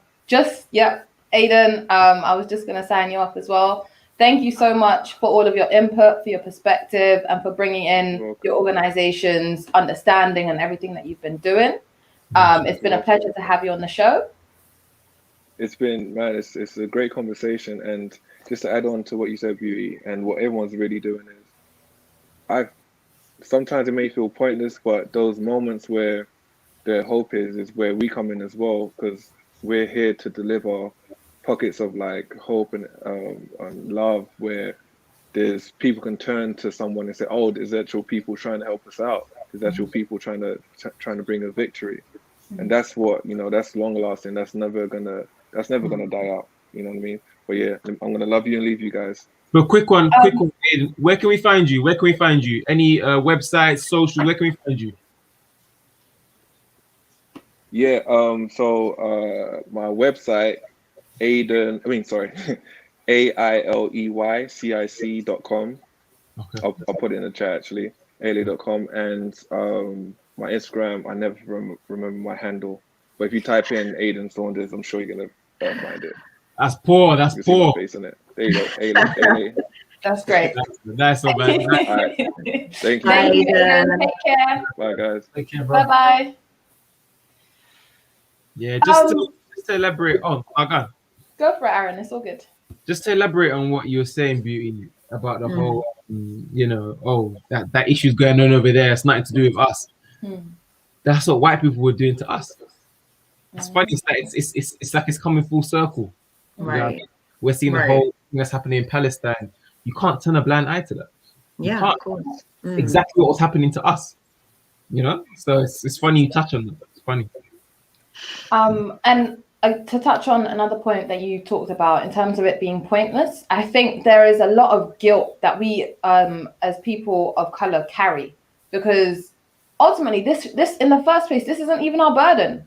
B: I was just going to sign you off as well. Thank you so much for all of your input, for your perspective, and for bringing in your organization's understanding and everything that you've been doing. It's been a pleasure to have you on the show.
C: It's been, man, it's a great conversation. And just to add on to what you said, Beauty, and what everyone's really doing is, sometimes it may feel pointless, but those moments where the hope is where we come in as well, because we're here to deliver pockets of like hope and love, where there's people can turn to someone and say, oh, there's actual people trying to help us out. There's actual people trying to bring a victory. and that's what, that's long lasting. That's never gonna die out. You know what I mean? But yeah, I'm gonna love you and leave you guys.
A: But quick one, Aiden. Where can we find you? Where can we find you? Any websites, social? Where can we find you?
C: Yeah. So my website, AILEYCIC.com.
A: Okay.
C: I'll put it in the chat actually. ailey.com, and my Instagram. I never remember my handle, but if you type in Aiden Saunders, I'm sure you're gonna find it.
A: That's poor. That's
C: You can see my
A: poor.
C: face in it. There you go, Ailey.
B: That's great.
A: That's so bad.
C: All right. Thank you.
B: Thank you,
E: Aiden.
B: Aiden. Take care.
C: Bye, guys.
D: Take care, bro.
B: Bye-bye.
A: Yeah, just to elaborate on. God.
B: Go for it, Aaron. It's all good.
A: Just to elaborate on what you were saying, Beauty, about the whole, that issue's going on over there. It's nothing to do with us. That's what white people were doing to us. It's funny. It's like it's coming full circle. You know what I mean? We're seeing the whole thing that's happening in Palestine. You can't turn a blind eye to that.
E: Yeah, of course.
A: Exactly what was happening to us. So it's funny you touch on that. It's funny.
B: And to touch on another point that you talked about in terms of it being pointless, I think there is a lot of guilt that we as people of color carry, because ultimately this in the first place, this isn't even our burden.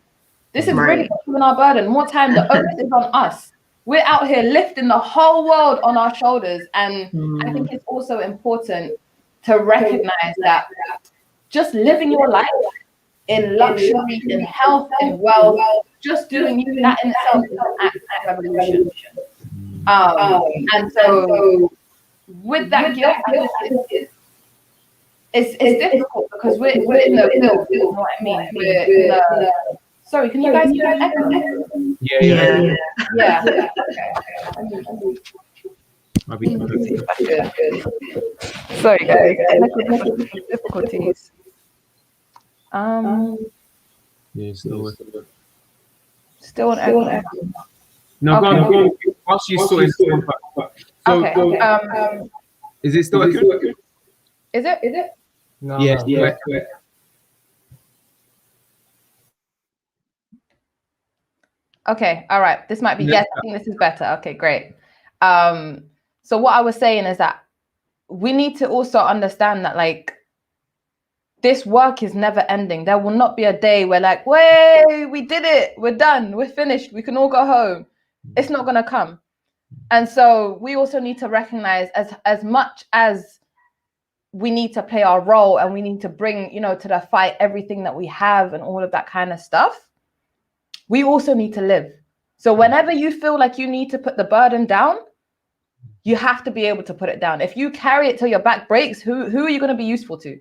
B: This is really not even our burden. More time, the onus is on us. We're out here lifting the whole world on our shoulders. And I think it's also important to recognize that just living your life in luxury, in health, in wealth, just doing that in itself is an act of revolution. And so with that guilt, I think it's difficult because we're in the field, you know what I mean? We're in the... Sorry, can you guys hear an echo?
A: Yeah.
B: Okay. Sorry, guys. Technical difficulties.
A: Yeah,
B: Still an echo.
A: No,
B: Okay.
A: go on. Whilst you sort it.
B: Okay.
A: Is it still echo?
B: Is it?
D: No,
A: Yes.
D: no.
A: Yeah.
B: Okay, all right. This might be,
A: Yeah.
B: yes, I think this is better. Okay, great. So what I was saying is that we need to also understand that like this work is never ending. There will not be a day where like, way, we did it, we're done, we're finished, we can all go home. It's not gonna come. And so we also need to recognize as much as we need to play our role and we need to bring, to the fight everything that we have and all of that kind of stuff, we also need to live. So whenever you feel like you need to put the burden down, you have to be able to put it down. If you carry it till your back breaks, who are you going to be useful to?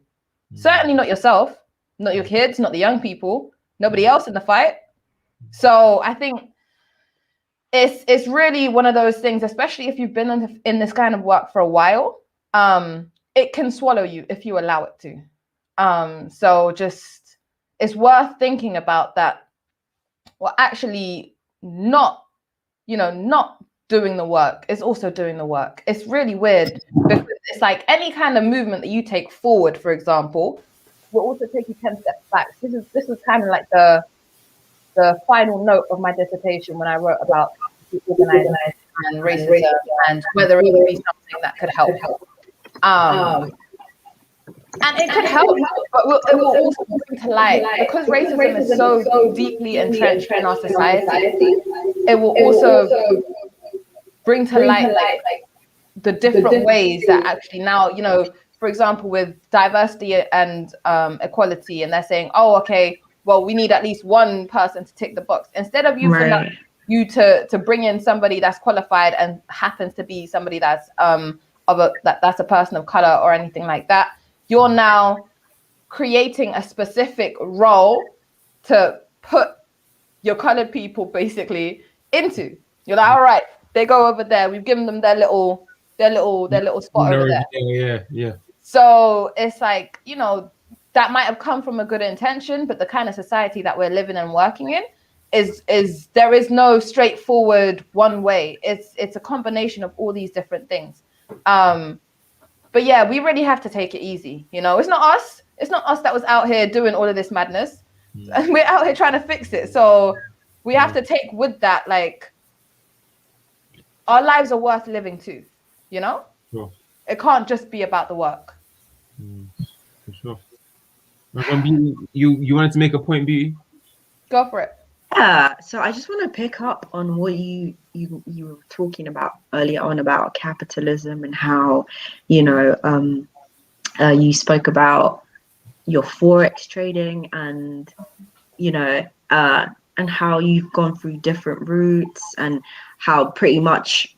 B: Certainly not yourself, not your kids, not the young people, nobody else in the fight. So I think it's really one of those things, especially if you've been in this kind of work for a while, it can swallow you if you allow it to. So just, it's worth thinking about that. Well, actually not doing the work is also doing the work. It's really weird because it's like any kind of movement that you take forward, for example, will also take you 10 steps back. This is kind of like the final note of my dissertation when I wrote about organizing and racism and whether it would be something that could help. And it could help, but it will also bring to light, because racism is so deeply entrenched in our society, it will also bring to light like the different ways that actually now, for example, with diversity and equality, and they're saying, oh, okay, well, we need at least one person to tick the box. Instead of you to bring in somebody that's qualified and happens to be somebody that's that's a person of color or anything like that, you're now creating a specific role to put your colored people basically into. You're like, all right, they go over there. We've given them their little spot over there.
A: Yeah.
B: So it's like, that might have come from a good intention, but the kind of society that we're living and working in is there is no straightforward one way. It's a combination of all these different things. But yeah, we really have to take it easy. It's not us. It's not us that was out here doing all of this madness. and we're out here trying to fix it. So we have to take with that, like, our lives are worth living too, you know?
A: Sure.
B: It can't just be about the work.
A: For sure. Beauty, you wanted to make a point, Beauty?
B: Go for it.
E: Yeah, so I just want to pick up on what you were talking about earlier on about capitalism and how, you spoke about your forex trading and, and how you've gone through different routes and how pretty much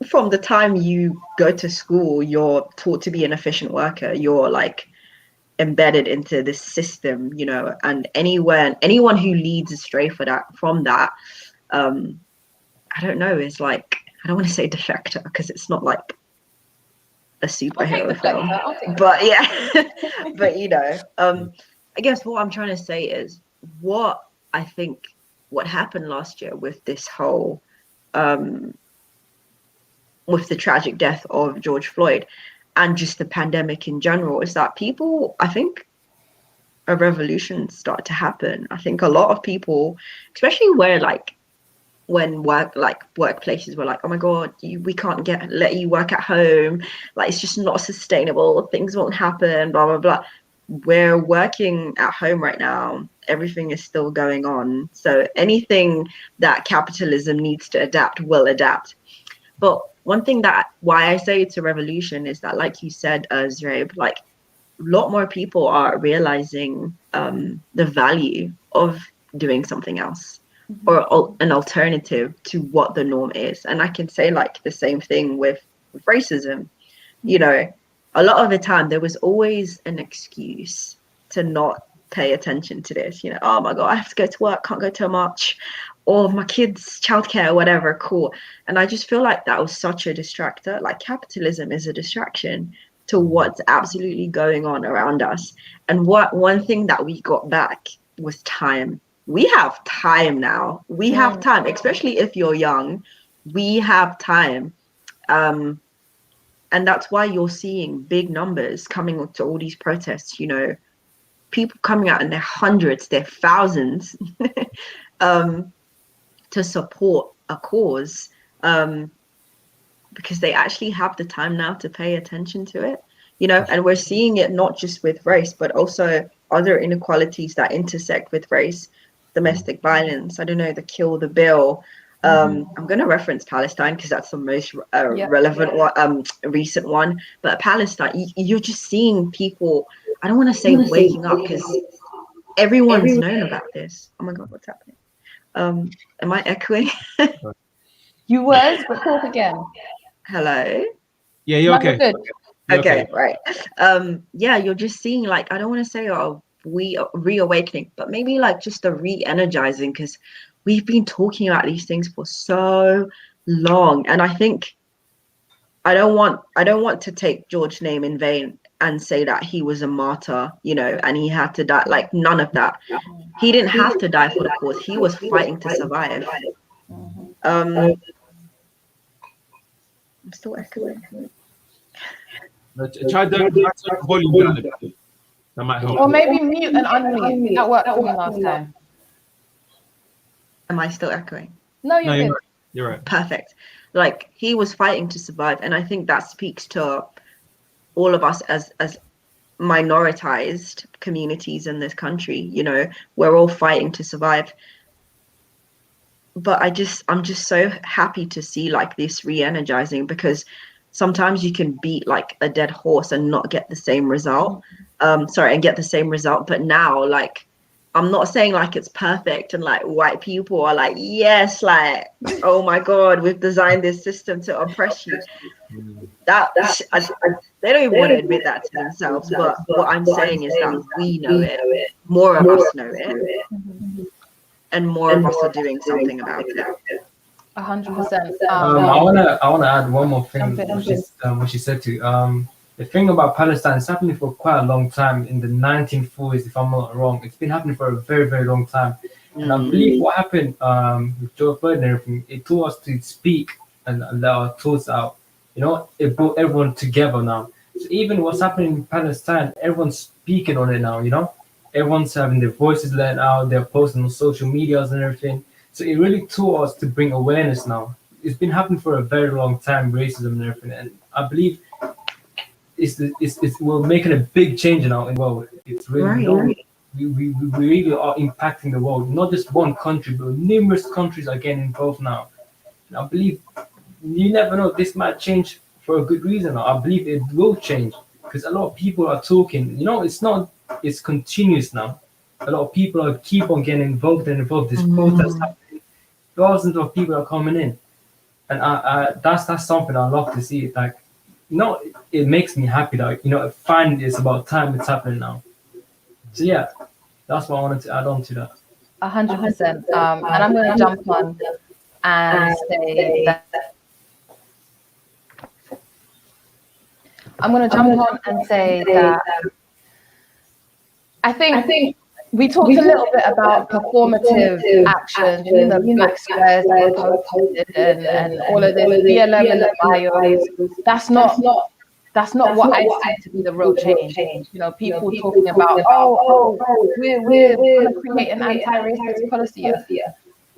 E: from the time you go to school, you're taught to be an efficient worker. You're like embedded into this system, and anyone who leads astray from that, I don't know, is like, I don't want to say defector because it's not like a superhero film, but yeah, but I guess what I'm trying to say is what I think what happened last year with this whole with the tragic death of George Floyd and just the pandemic in general is that people, I think a revolution started to happen. I think a lot of people, especially where when workplaces were like, oh my God, we can't let you work at home. Like, it's just not sustainable. Things won't happen, blah, blah, blah. We're working at home right now. Everything is still going on. So anything that capitalism needs to adapt will adapt. But one thing why I say it's a revolution is that, like you said, Zraib, like a lot more people are realizing the value of doing something else or an alternative to what the norm is. And I can say like the same thing with racism. A lot of the time there was always an excuse to not pay attention to this. Oh my God, I have to go to work, can't go to a march, or my kids' childcare, whatever, cool. And I just feel like that was such a distractor. Like, capitalism is a distraction to what's absolutely going on around us. And one thing that we got back was time. We have time now. We have time, especially if you're young. We have time. And that's why you're seeing big numbers coming to all these protests, people coming out in their hundreds, their thousands, to support a cause, because they actually have the time now to pay attention to it, and we're seeing it not just with race, but also other inequalities that intersect with race, domestic violence, the Kill the Bill. I'm going to reference Palestine because that's the most relevant one, recent one. But Palestine, you're just seeing people, I don't want to say waking up because everyone's known about this. Oh my God, what's happening? Am I echoing?
B: You was, but talk again.
E: Hello?
A: Yeah, you're okay.
B: Good.
E: Okay, right. Yeah, you're just seeing, like, I don't want to say reawakening, but maybe like just a re-energizing, because we've been talking about these things for so long. And I think I don't want to take George's name in vain and say that he was a martyr, and he had to die. Like, none of that. He didn't have to die for the cause. He was fighting to survive. I'm still echoing.
A: Try the volume down a bit. That might help.
B: Or maybe mute and unmute. That worked for me last time.
E: Am I still echoing?
B: No, you're good.
A: Right. You're right.
E: Perfect. Like, he was fighting to survive, and I think that speaks to all of us as minoritized communities in this country. We're all fighting to survive. But I'm just so happy to see like this re-energizing, because sometimes you can beat like a dead horse and not get the same result. And get the same result. But now, like, I'm not saying like it's perfect and like white people are like, yes, like, oh my God, we've designed this system to oppress you. They don't even want to admit that to themselves. But what I'm saying is that we know it. More of us know it. And more of us are doing something about it.
B: 100%.
D: I wanna add one more thing, which is what she said to the thing about Palestine is happening for quite a long time. In the 1940s, if I'm not wrong, it's been happening for a very, very long time. And I believe what happened with George Floyd and everything, it taught us to speak and let our thoughts out. It brought everyone together now. So even what's happening in Palestine, everyone's speaking on it now. everyone's having their voices let out, they're posting on social medias and everything. So it really taught us to bring awareness now. It's been happening for a very long time, racism and everything, and I believe we're making a big change now in the world. It's really we really are impacting the world. Not just one country, but numerous countries are getting involved now. And I believe you never know, this might change for a good reason. I believe it will change because a lot of people are talking. It's continuous now. A lot of people are keep on getting involved and involved. This protest happening, thousands of people are coming in, and that's something I love to see. Like, it makes me happy that finally it's about time it's happening now. So yeah, that's what I wanted to add on to that.
B: 100%. And I'm going to jump on and say that I think we talked a little bit about performative actions, the black squares that were posted and all of this BLM and the bios. That's not what I see to be the real change. People talking about, we're going to create an anti-racist policy.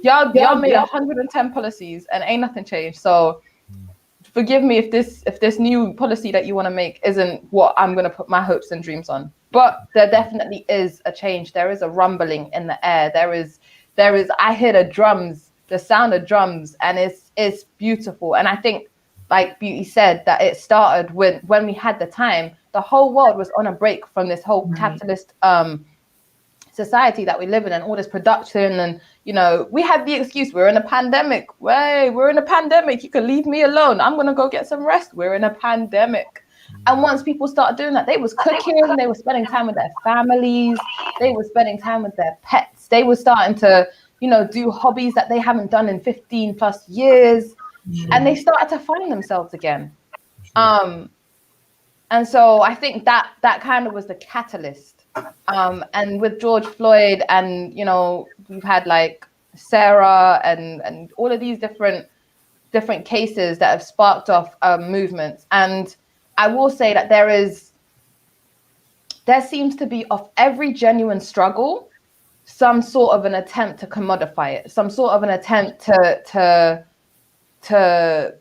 B: Y'all made 110 policies and ain't nothing changed. So forgive me if this new policy that you want to make isn't what I'm going to put my hopes and dreams on. But there definitely is a change. There is a rumbling in the air. There is. I hear the sound of drums, and it's beautiful. And I think, like Beauty said, that it started when we had the time. The whole world was on a break from this whole capitalist society that we live in, and all this production. And we had the excuse, we're in a pandemic. We're in a pandemic. You can leave me alone. I'm gonna go get some rest. We're in a pandemic. And once people started doing that, they was cooking, they were spending time with their families, they were spending time with their pets, they were starting to, do hobbies that they haven't done in 15 plus years, and they started to find themselves again. And so I think that kind of was the catalyst. And with George Floyd, and we've had like Sarah and all of these different cases that have sparked off movements. And I will say that there seems to be, of every genuine struggle, some sort of an attempt to commodify it, some sort of an attempt to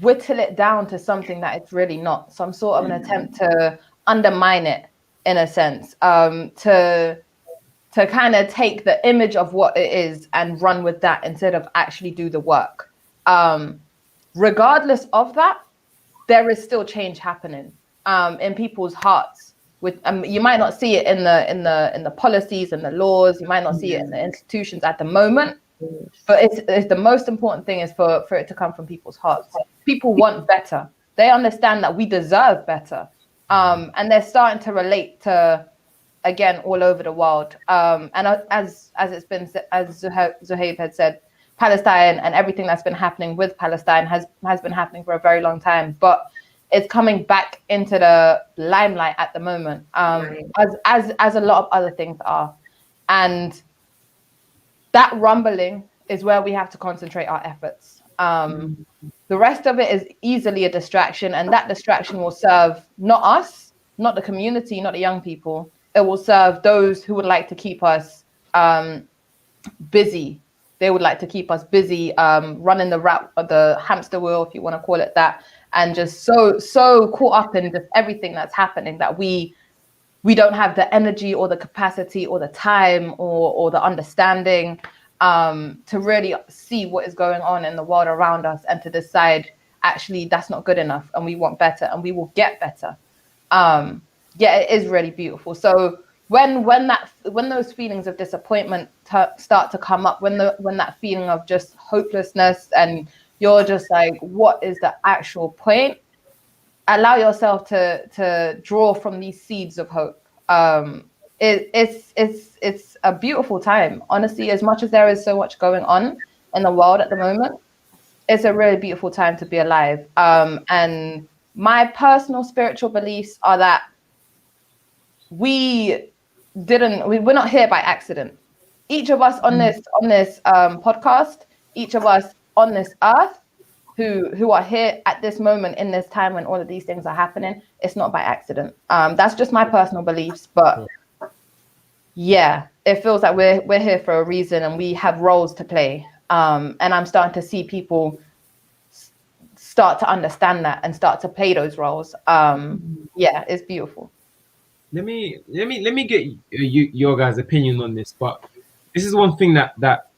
B: whittle it down to something that it's really not, some sort of an attempt to undermine it in a sense, to kind of take the image of what it is and run with that instead of actually do the work. Regardless of that, there is still change happening in people's hearts. With you might not see it in the policies and the laws. You might not see it in the institutions at the moment. But it's the most important thing is for it to come from people's hearts. People want better. They understand that we deserve better, and they're starting to relate to, again, all over the world. And as it's been, as Zuhaib had said, Palestine and everything that's been happening with Palestine has been happening for a very long time, but it's coming back into the limelight at the moment, as a lot of other things are. And that rumbling is where we have to concentrate our efforts. The rest of it is easily a distraction, and that distraction will serve not us, not the community, not the young people. It will serve those who would like to keep us busy. They would like to keep us busy, running the hamster wheel, if you want to call it that, and just so caught up in just everything that's happening that we don't have the energy or the capacity or the time or the understanding to really see what is going on in the world around us and to decide, actually, that's not good enough and we want better and we will get better. It is really beautiful. So when those feelings of disappointment start to come up, when that feeling of just hopelessness and you're just like, what is the actual point? Allow yourself to draw from these seeds of hope. It's a beautiful time, honestly. As much as there is so much going on in the world at the moment, it's a really beautiful time to be alive. And my personal spiritual beliefs are that we're not here by accident. Each of us on this podcast, each of us on this earth who are here at this moment in this time when all of these things are happening, it's not by accident. That's just my personal beliefs, but yeah, it feels like we're here for a reason and we have roles to play. And I'm starting to see people start to understand that and start to play those roles. Yeah, it's beautiful.
A: Let me get your guys' opinion on this. But this is one thing that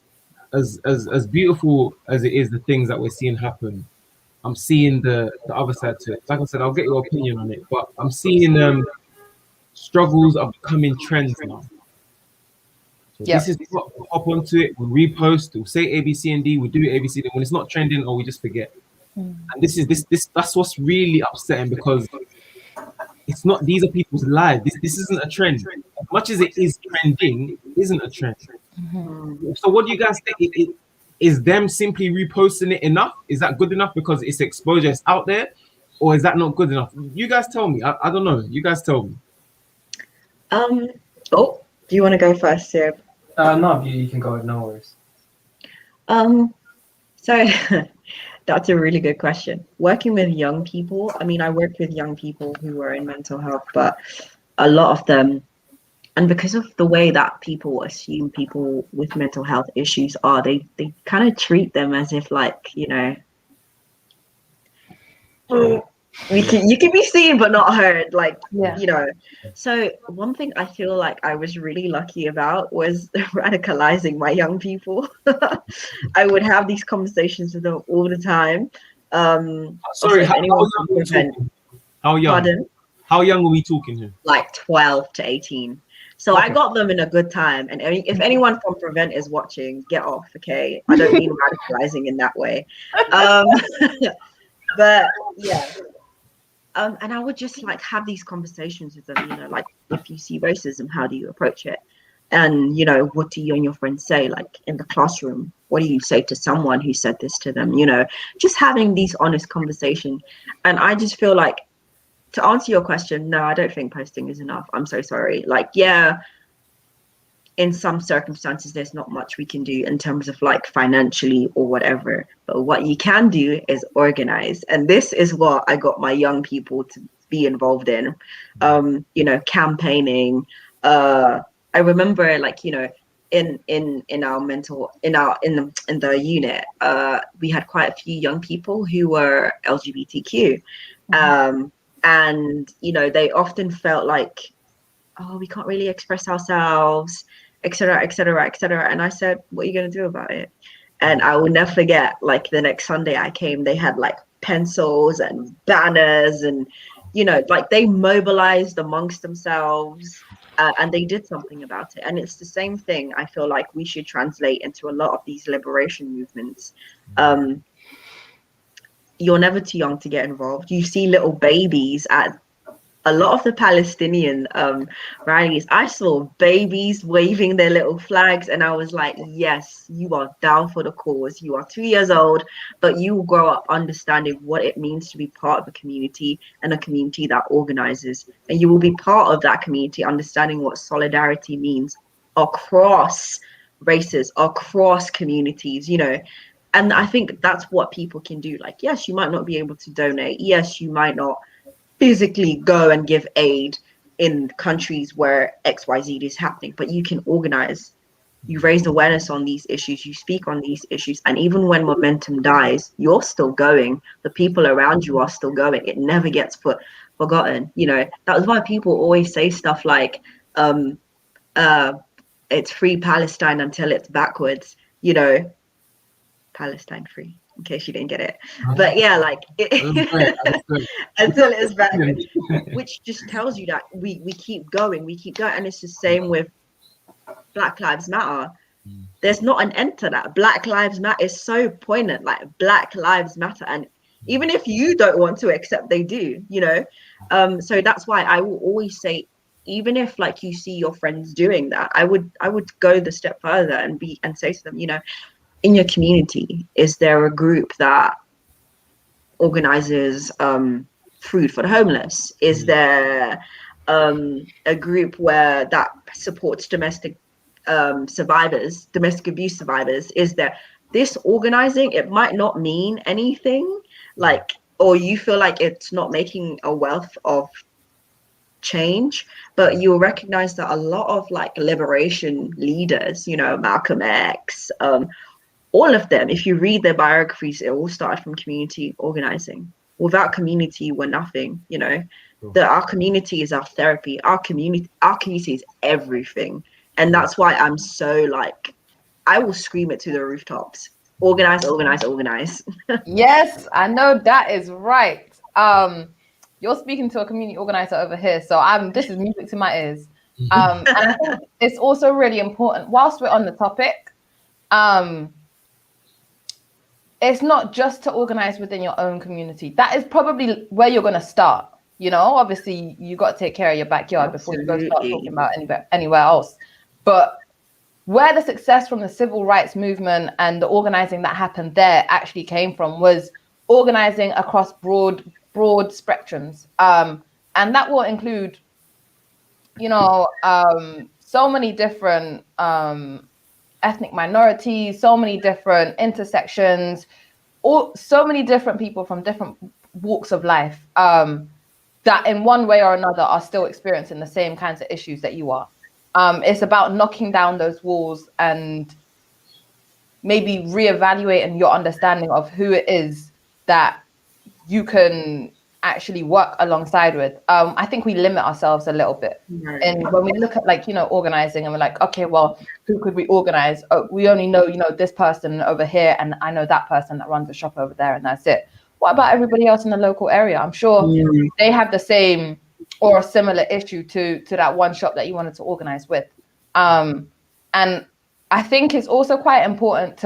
A: as beautiful as it is, the things that we're seeing happen, I'm seeing the other side to it. Like I said, I'll get your opinion on it, but I'm seeing struggles are becoming trends now. So this
B: Yep.
A: is what we hop onto it, we repost, we'll say A, B, C, and D, we do A, B, C, D. When it's not trending, or we just forget. And this that's what's really upsetting, because it's not, these are people's lives. This isn't a trend. As much as it is trending, it isn't a trend. So what do you guys think? Is them simply reposting it enough? Is that good enough because it's exposure, it's out there? Or is that not good enough? You guys tell me. I don't know. You guys tell me.
E: Oh, do you want to go first, Sib?
D: No, you can go ahead, no worries.
E: So that's a really good question. Working with young people, I mean, I worked with young people who were in mental health, but a lot of them, and because of the way that people assume people with mental health issues are, they kind of treat them as if, like, you know, you can be seen but not heard, like,
B: Yeah.
E: you know. So one thing I feel like I was really lucky about was radicalizing my young people. I would have these conversations with them all the time.
A: Sorry,
E: Also, if anyone
A: young
E: can
A: are we
E: prevent,
A: talking? How young?
E: pardon,
A: How young are we talking here?
E: like 12 to 18. So I
A: Okay.
E: got them in a good time. And if anyone from Prevent is watching, get off, okay? I don't mean radicalizing in that way. But yeah. And I would just like have these conversations with them, you know, like, if you see racism, how do you approach it? And, you know, what do you and your friends say? Like, in the classroom, what do you say to someone who said this to them? You know, just having these honest conversations. And I just feel like, to answer your question, no, I don't think posting is enough. I'm so sorry. Like, yeah, in some circumstances, there's not much we can do in terms of like financially or whatever. But what you can do is organize. And this is what I got my young people to be involved in. You know, campaigning. I remember, like, you know, in our mental, in the unit, we had quite a few young people who were LGBTQ. And, you know, they often felt like, oh, we can't really express ourselves, etc., etc., etc. And I said, what are you going to do about it? And I will never forget, like, the next Sunday I came, they had like pencils and banners, and, you know, like, they mobilized amongst themselves, and they did something about it. And it's the same thing I feel like we should translate into a lot of these liberation movements. You're never too young to get involved. You see little babies at a lot of the Palestinian rallies. I saw babies waving their little flags, and I was like, yes, you are down for the cause. You are 2 years old, but you will grow up understanding what it means to be part of a community, and a community that organizes. And you will be part of that community, understanding what solidarity means across races, across communities, you know. And I think that's what people can do. Like, yes, you might not be able to donate. Yes, you might not physically go and give aid in countries where XYZ is happening, but you can organize. You raise awareness on these issues, you speak on these issues, and even when momentum dies, you're still going. The people around you are still going. It never gets forgotten. You know, that was why people always say stuff like, it's free Palestine until it's backwards, you know, Palestine free, in case you didn't get it. But yeah, like, until it's backwards, which just tells you that we keep going, and it's the same with Black Lives Matter. There's not an end to that. Black Lives Matter is so poignant, like, Black Lives Matter, and even if you don't want to accept, they do, you know. So that's why I will always say, even if, like, you see your friends doing that, I would go the step further and say to them, you know, in your community, is there a group that organizes food for the homeless? Is there a group where that supports domestic abuse survivors? Is there this organizing? It might not mean anything, like, or you feel like it's not making a wealth of change, but you'll recognize that a lot of like liberation leaders, Malcolm X, all of them, if you read their biographies, it all started from community organizing. Without community, we're nothing. Our community is our therapy. Our community is everything. And that's why I'm so like, I will scream it to the rooftops. Organize, organize, organize.
B: Yes, I know that is right. You're speaking to a community organizer over here, so this is music to my ears. And I think it's also really important, whilst we're on the topic, it's not just to organize within your own community. That is probably where you're going to start. Obviously you got to take care of your backyard before you go start talking about anywhere else. But where the success from the civil rights movement and the organizing that happened there actually came from was organizing across broad spectrums. And that will include, so many different ethnic minorities, so many different intersections, so many different people from different walks of life that in one way or another are still experiencing the same kinds of issues that you are. It's about knocking down those walls and maybe reevaluating your understanding of who it is that you can actually work alongside with. I think we limit ourselves a little bit. Right. And when we look at organizing and we're like, okay, well, who could we organize? Oh, we only know, this person over here, and I know that person that runs a shop over there, and that's it. What about everybody else in the local area? I'm sure they have the same or a similar issue to that one shop that you wanted to organize with. And I think it's also quite important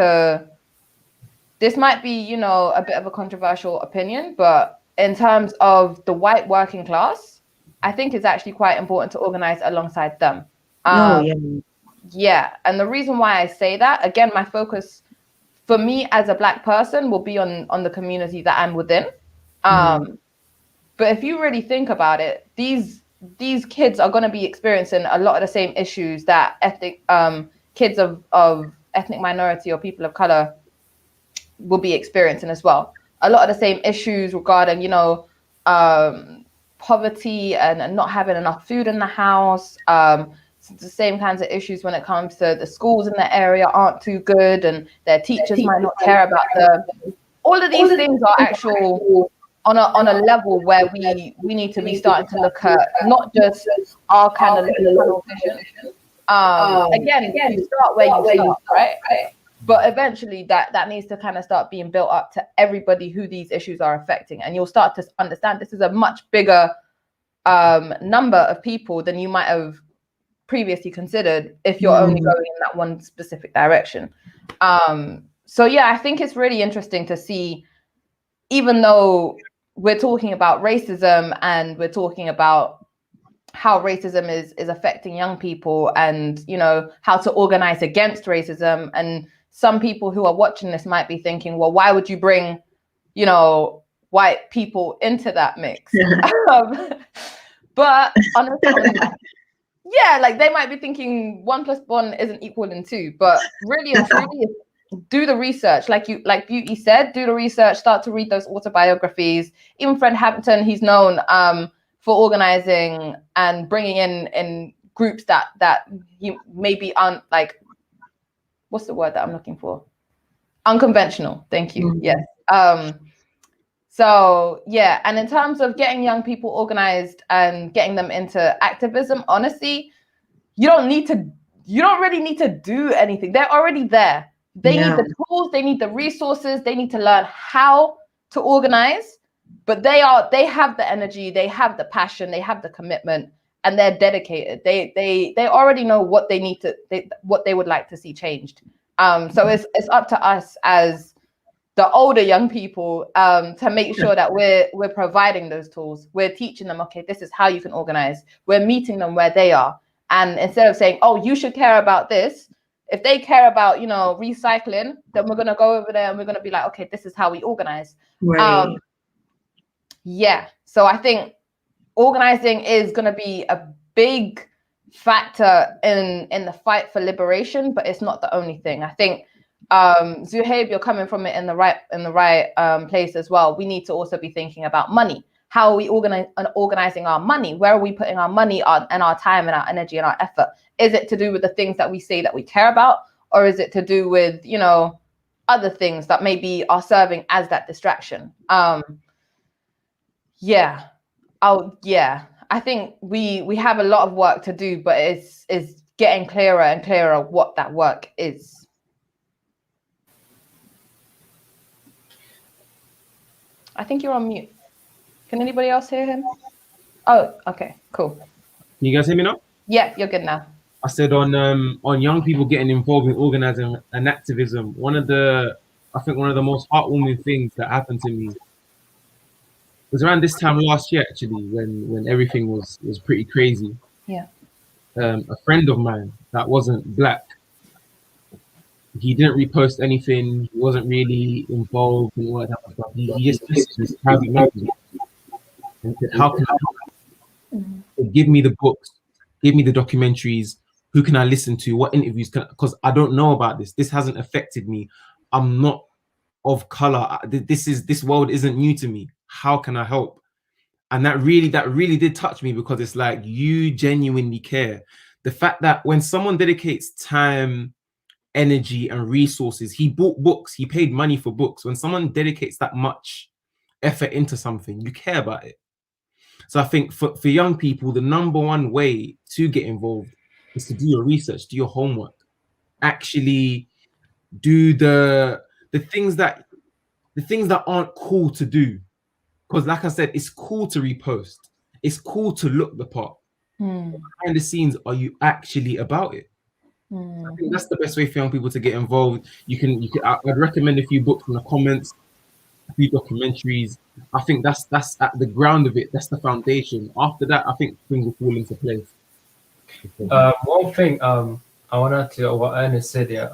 B: this might be, a bit of a controversial opinion, but in terms of the white working class, I think it's actually quite important to organize alongside them. Yeah. And the reason why I say that, again, my focus for me as a Black person will be on the community that I'm within. But if you really think about it, these kids are going to be experiencing a lot of the same issues that ethnic kids of ethnic minority or people of color will be experiencing as well. A lot of the same issues regarding, poverty and not having enough food in the house. The same kinds of issues when it comes to the schools in the area aren't too good and their teachers might not care about them. All of these things are actual on a level where we need to be starting to look at not just our kind of little vision. Again, you start where you start, right? But eventually that needs to kind of start being built up to everybody who these issues are affecting. And you'll start to understand this is a much bigger number of people than you might have previously considered if you're only going in that one specific direction. So yeah, I think it's really interesting to see, even though we're talking about racism and we're talking about how racism is affecting young people and, how to organize against racism. And some people who are watching this might be thinking, well, why would you bring, white people into that mix? But honestly, yeah, they might be thinking 1 + 1 isn't equaling 2, but really and truly, do the research. Like Beauty said, do the research, start to read those autobiographies. Even Fred Hampton, he's known for organizing and bringing in groups that he maybe aren't what's the word that I'm looking for? Unconventional. Thank you. Yes. So yeah, and in terms of getting young people organized and getting them into activism, honestly, you don't really need to do anything. They're already there. They need the tools, they need the resources, they need to learn how to organize, but they have the energy, they have the passion, they have the commitment, and they're dedicated. They already know what what they would like to see changed. So it's up to us as the older young people to make sure that we're providing those tools. We're teaching them, okay, this is how you can organize. We're meeting them where they are. And instead of saying, oh, you should care about this, if they care about, recycling, then we're going to go over there and we're going to be like, okay, this is how we organize. Right. Yeah. So I think organizing is going to be a big factor in the fight for liberation, but it's not the only thing. I think Zuhaib, you're coming from it in the right place as well. We need to also be thinking about money. how are we organizing our money? Where are we putting our money on, and our time and our energy and our effort? Is it to do with the things that we say that we care about, or is it to do with, you know, other things that maybe are serving as that distraction? Yeah. I think we have a lot of work to do, but it's getting clearer and clearer what that work is. I think you're on mute. Can anybody else hear him? Oh, okay, cool.
A: Can you guys hear me now?
B: Yeah, you're good now.
A: I said on young people getting involved in organizing and activism, one of the most heartwarming things that happened to me was around this time last year, actually, when everything was pretty crazy.
B: Yeah.
A: A friend of mine that wasn't black, he didn't repost anything. He wasn't really involved in all that type of stuff. He just messaged his private message and said, "How can I help? Give me the books, give me the documentaries. Who can I listen to? What interviews can? Because I don't know about this. This hasn't affected me. I'm not of color. This world isn't new to me. How can I help?" And that really did touch me, because it's like, you genuinely care. The fact that when someone dedicates time, energy, and resources, he bought books, he paid money for books. When someone dedicates that much effort into something, you care about it. So I think for young people, the number one way to get involved is to do your research, do your homework, actually do the things that aren't cool to do. Because like I said, it's cool to repost. It's cool to look the part. Behind the scenes, are you actually about it? I think that's the best way for young people to get involved. I'd recommend a few books in the comments, a few documentaries. I think that's at the ground of it. That's the foundation. After that, I think things will fall into place.
D: One thing I wanted to what Ernest said here.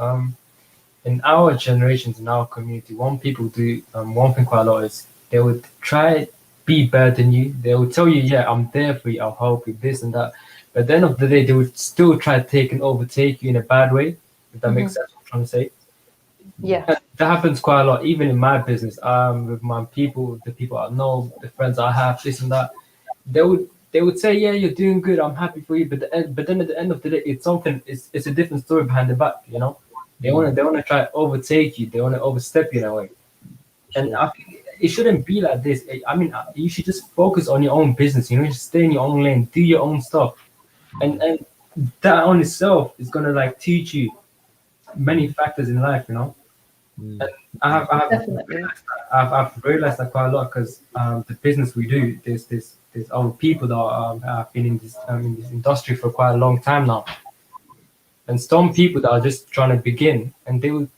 D: In our generations, in our community, one people do one thing quite a lot is they would try be better than you. They would tell you, yeah, I'm there for you, I'll help you, this and that. But at the end of the day, they would still try to take and overtake you in a bad way, if that makes sense what I'm trying to say.
B: Yeah.
D: And that happens quite a lot, even in my business. With my people, the people I know, the friends I have, this and that. They would say, yeah, you're doing good, I'm happy for you. But then at the end of the day, it's a different story behind the back, you know? They wanna try to overtake you, they wanna overstep you in a way. And I think it shouldn't be like this. I mean, you should just focus on your own business. You know, just stay in your own lane, do your own stuff, and that on itself is gonna like teach you many factors in life. You know, and I've realized that quite a lot, because the business we do, there's other people that have been in this industry for quite a long time now, and some people that are just trying to begin, and they would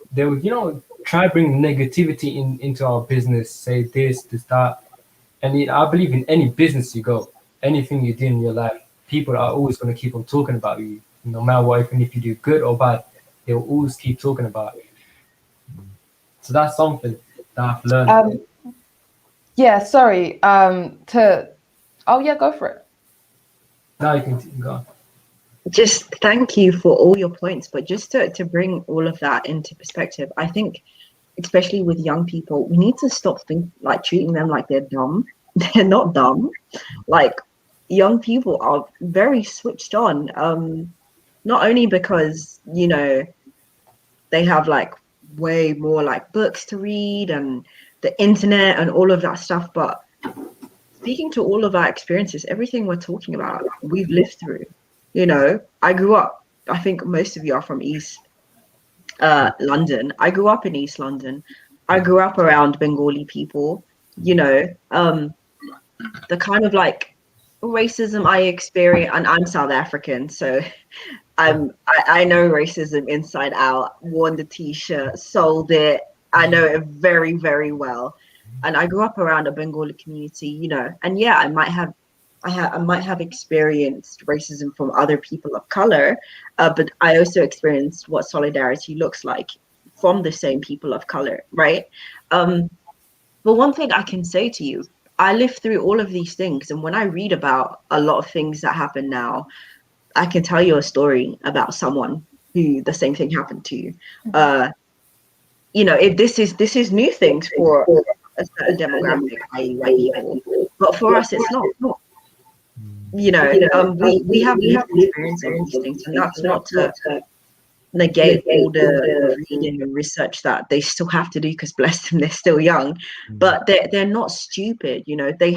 D: try bring negativity into our business, say this, that. And I believe in any business you go, anything you do in your life, people are always going to keep on talking about you. No matter what, even if you do good or bad, they will always keep talking about it. So that's something that I've learned.
B: Yeah, sorry. Oh yeah, go for it.
D: Now you can go on.
E: Just thank you for all your points, but just to bring all of that into perspective, I think especially with young people, we need to stop treating them like they're dumb. They're not dumb. Like, young people are very switched on, not only because they have like way more like books to read and the internet and all of that stuff, but speaking to all of our experiences, everything we're talking about, we've lived through. I grew up, I think most of you are from East London. I grew up in East London. I grew up around Bengali people. The kind of like racism I experience, and I'm South African, so I know racism inside out. Worn the t-shirt, sold it. I know it very, very well. And I grew up around a Bengali community, and yeah, I might have experienced racism from other people of color, but I also experienced what solidarity looks like from the same people of color, right? But one thing I can say to you, I lived through all of these things, and when I read about a lot of things that happen now, I can tell you a story about someone who the same thing happened to. If this is new things for a certain demographic, i.e. white people. But for us, it's not. You know, we have lived experience of these things, and that's not to negate all the reading and research that they still have to do, because bless them, they're still young. But they're not stupid. You know, they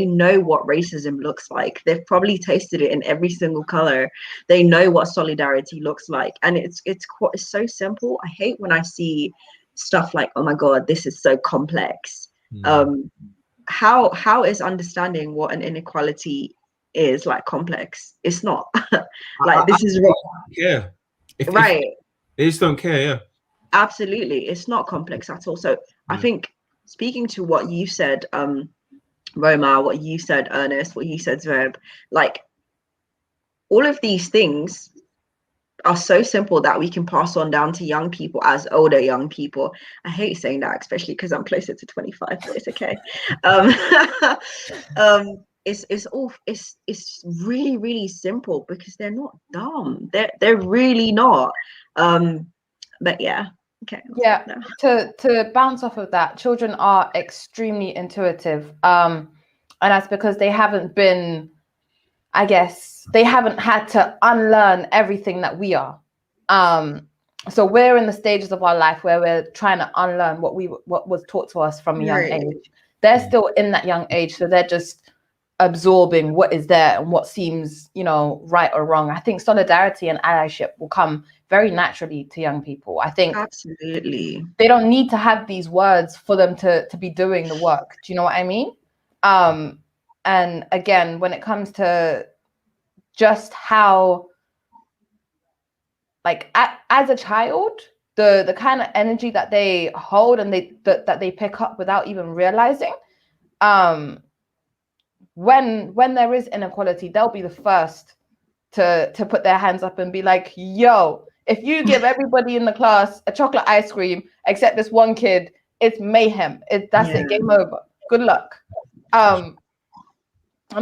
E: know what racism looks like. They've probably tasted it in every single color. They know what solidarity looks like, and it's so simple. I hate when I see stuff like, oh my god, this is so complex. How is understanding what an inequality is like complex? It's not. Like, this is wrong.
A: Yeah.
E: Right.
A: They just don't care. Yeah.
E: Absolutely. It's not complex at all. So I think, speaking to what you said, Roma, what you said, Ernest, what you said, Zwerb, like, all of these things are so simple that we can pass on down to young people as older young people. I hate saying that, especially because I'm closer to 25, but it's okay. It's really, really simple, because they're not dumb. They're really not. But yeah. Okay.
B: Yeah. To bounce off of that, children are extremely intuitive. And that's because they haven't been, I guess, they haven't had to unlearn everything that we are. So we're in the stages of our life where we're trying to unlearn what was taught to us from a young age. They're still in that young age, so they're just absorbing what is there and what seems, right or wrong. I think solidarity and allyship will come very naturally to young people. I think
E: absolutely
B: they don't need to have these words for them to be doing the work. Do you know what I mean? And again, when it comes to just how, like, as a child, the kind of energy that they hold and that they pick up without even realizing, when there is inequality, they'll be the first to put their hands up and be like, yo, if you give everybody in the class a chocolate ice cream except this one kid, it's mayhem. That's it, game over. Good luck. And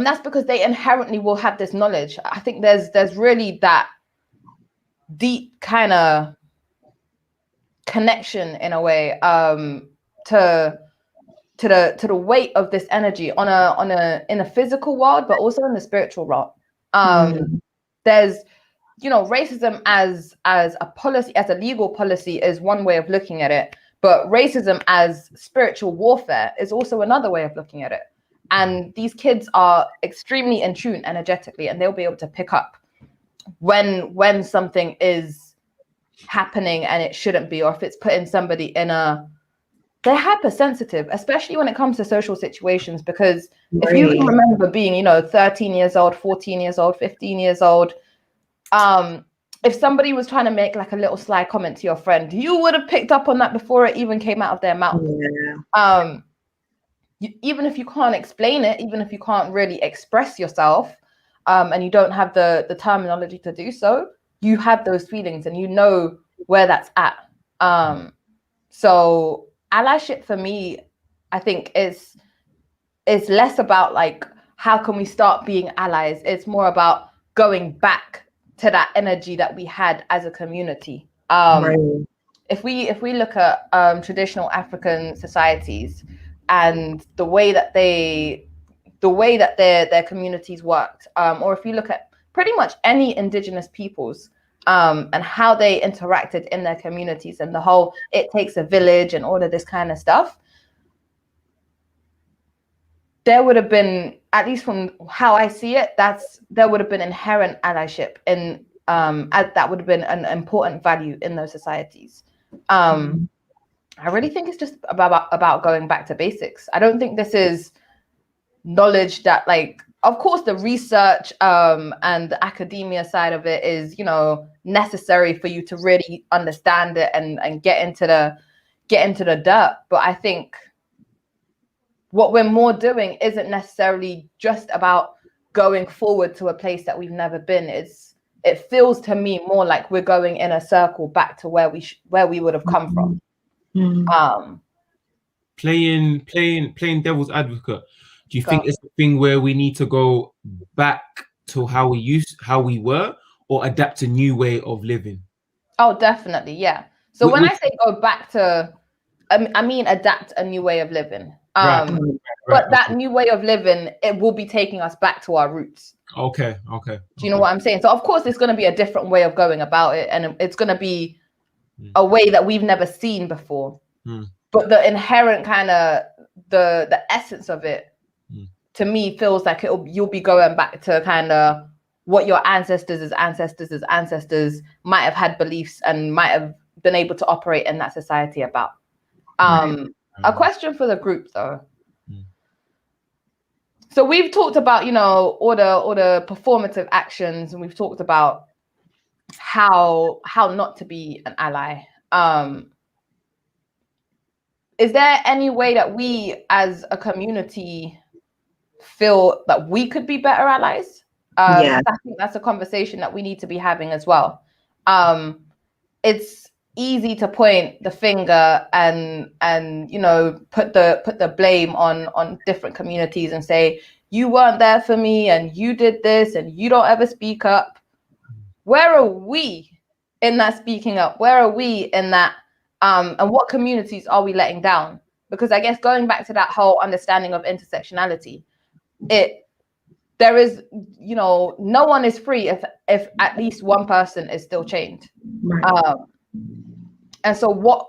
B: that's because they inherently will have this knowledge. I think there's really that deep kind of connection in a way to the weight of this energy in a physical world, but also in the spiritual world. There's, racism as a policy, as a legal policy, is one way of looking at it, but racism as spiritual warfare is also another way of looking at it. And these kids are extremely in tune energetically, and they'll be able to pick up when something is happening and it shouldn't be, or if it's putting somebody in they're hypersensitive, especially when it comes to social situations, because if you can remember being, 13 years old, 14 years old, 15 years old, if somebody was trying to make like a little sly comment to your friend, you would have picked up on that before it even came out of their mouth. Even if you can't explain it, even if you can't really express yourself, and you don't have the terminology to do so, you have those feelings and you know where that's at. So allyship for me, I think is less about like, how can we start being allies? It's more about going back to that energy that we had as a community. If we look at traditional African societies and the way that their communities worked, or if you look at pretty much any indigenous peoples, and how they interacted in their communities, and the whole it takes a village and all of this kind of stuff, there would have been, at least from how I see it, there would have been inherent allyship in that would have been an important value in those societies. I really think it's just about going back to basics. I don't think this is knowledge that, like, of course the research and the academia side of it is, necessary for you to really understand it and get into the dirt. But I think what we're more doing isn't necessarily just about going forward to a place that we've never been. It feels to me more like we're going in a circle back to where we would have come from.
A: Playing devil's advocate, do you think it's a thing where we need to go back to how we were, or adapt a new way of living?
B: Oh, definitely, yeah. So when I say go back to, I mean adapt a new way of living. but that new way of living, it will be taking us back to our roots.
A: Okay.
B: Do you know what I'm saying? So of course it's going to be a different way of going about it, and it's going to be a way that we've never seen before. But the inherent kind of the essence of it, to me, feels like you'll be going back to kind of what your ancestors' might have had beliefs and might have been able to operate in that society about. A question for the group though. So we've talked about, you know, all the performative actions, and we've talked about how not to be an ally. Is there any way that we as a community feel that we could be better allies?
E: Yeah.
B: I think that's a conversation that we need to be having as well. It's easy to point the finger and you know, put the blame on different communities and say, you weren't there for me and you did this and you don't ever speak up. Where are we in that speaking up? Where are we in that? And what communities are we letting down? Because I guess going back to that whole understanding of intersectionality, there is, you know, no one is free if at least one person is still chained.
E: Right.
B: And so what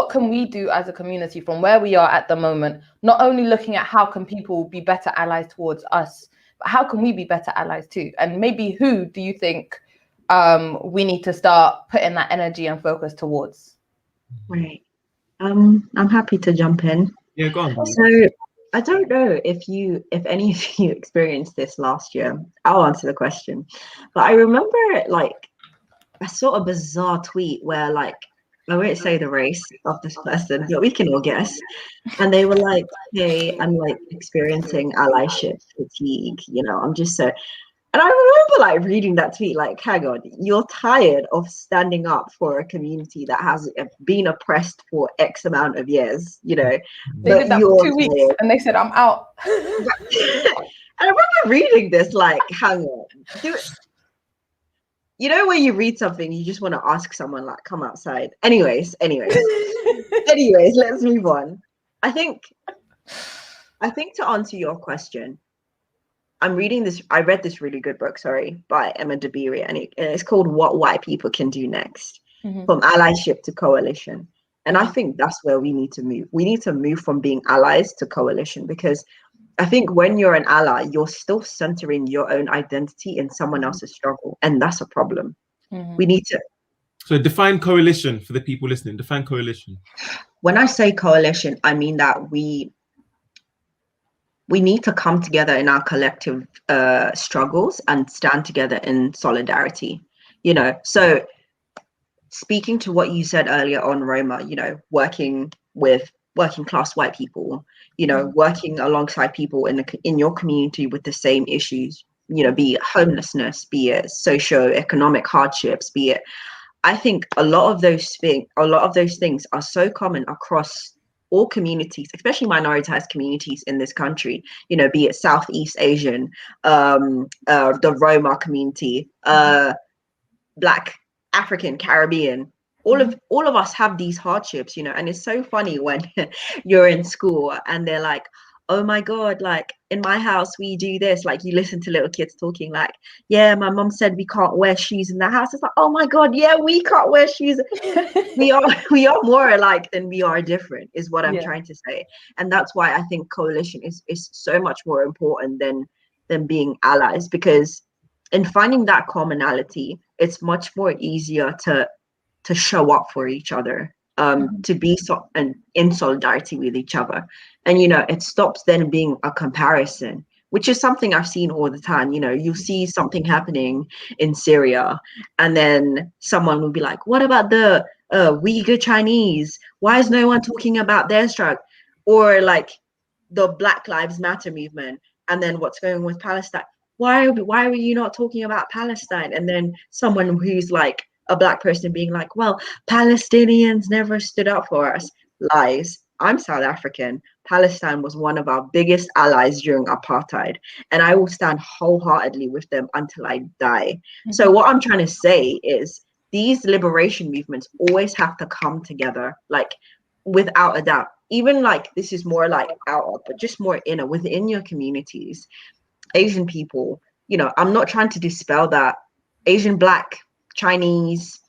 B: can we do as a community from where we are at the moment, not only looking at how can people be better allies towards us, but how can we be better allies too? And maybe who do you think we need to start putting that energy and focus towards?
E: Right. I'm happy to jump in.
A: Yeah, go on.
E: So I don't know if any of you experienced this last year. I'll answer the question. But I remember like a sort of bizarre tweet where like, I won't say the race of this person, but we can all guess. And they were like, hey, I'm like experiencing allyship fatigue, you know, I'm just so. And I remember like reading that tweet, like, hang on, you're tired of standing up for a community that has been oppressed for X amount of years, you know.
B: They did that for 2 weeks and they said, I'm out.
E: And I remember reading this, like, hang on. You know, when you read something, you just want to ask someone, like, come outside. Anyways, let's move on. I think to answer your question, I read this really good book, by Emma Dabiri, and it's called What White People Can Do Next, From Allyship to Coalition. And I think that's where we need to move. We need to move from being allies to coalition, because I think when you're an ally, you're still centering your own identity in someone else's struggle. And that's a problem. We need to.
A: So define coalition for the people listening. Define coalition.
E: When I say coalition, I mean that we need to come together in our collective struggles and stand together in solidarity, you know. So speaking to what you said earlier on, Roma, you know, working with working class white people, you know, working alongside people in your community with the same issues, you know, be it homelessness, be it socio-economic hardships, be it, I think a lot of those things are so common across all communities, especially minoritized communities in this country, you know, be it Southeast Asian, the Roma community, Black, African, Caribbean, all of us have these hardships, you know. And it's so funny when you're in school and they're like, oh my God, like in my house we do this. Like you listen to little kids talking like, yeah, my mom said we can't wear shoes in the house. It's like, oh my God, yeah, we can't wear shoes. we are more alike than we are different, is what I'm trying to say. And that's why I think coalition is so much more important than being allies, because in finding that commonality, it's much more easier to show up for each other, to be in solidarity with each other. And, you know, it stops then being a comparison, which is something I've seen all the time. You know, you see something happening in Syria and then someone will be like, what about the Uyghur Chinese? Why is no one talking about their struggle? Or like the Black Lives Matter movement. And then what's going on with Palestine? Why are you not talking about Palestine? And then someone who's like a Black person being like, well, Palestinians never stood up for us. Lies. I'm South African. Palestine was one of our biggest allies during apartheid, and I will stand wholeheartedly with them until I die. So what I'm trying to say is these liberation movements always have to come together, like without a doubt. even like this is more like outer, but just more inner within your communities, Asian people, you know, I'm not trying to dispel that Asian, Black, Chinese,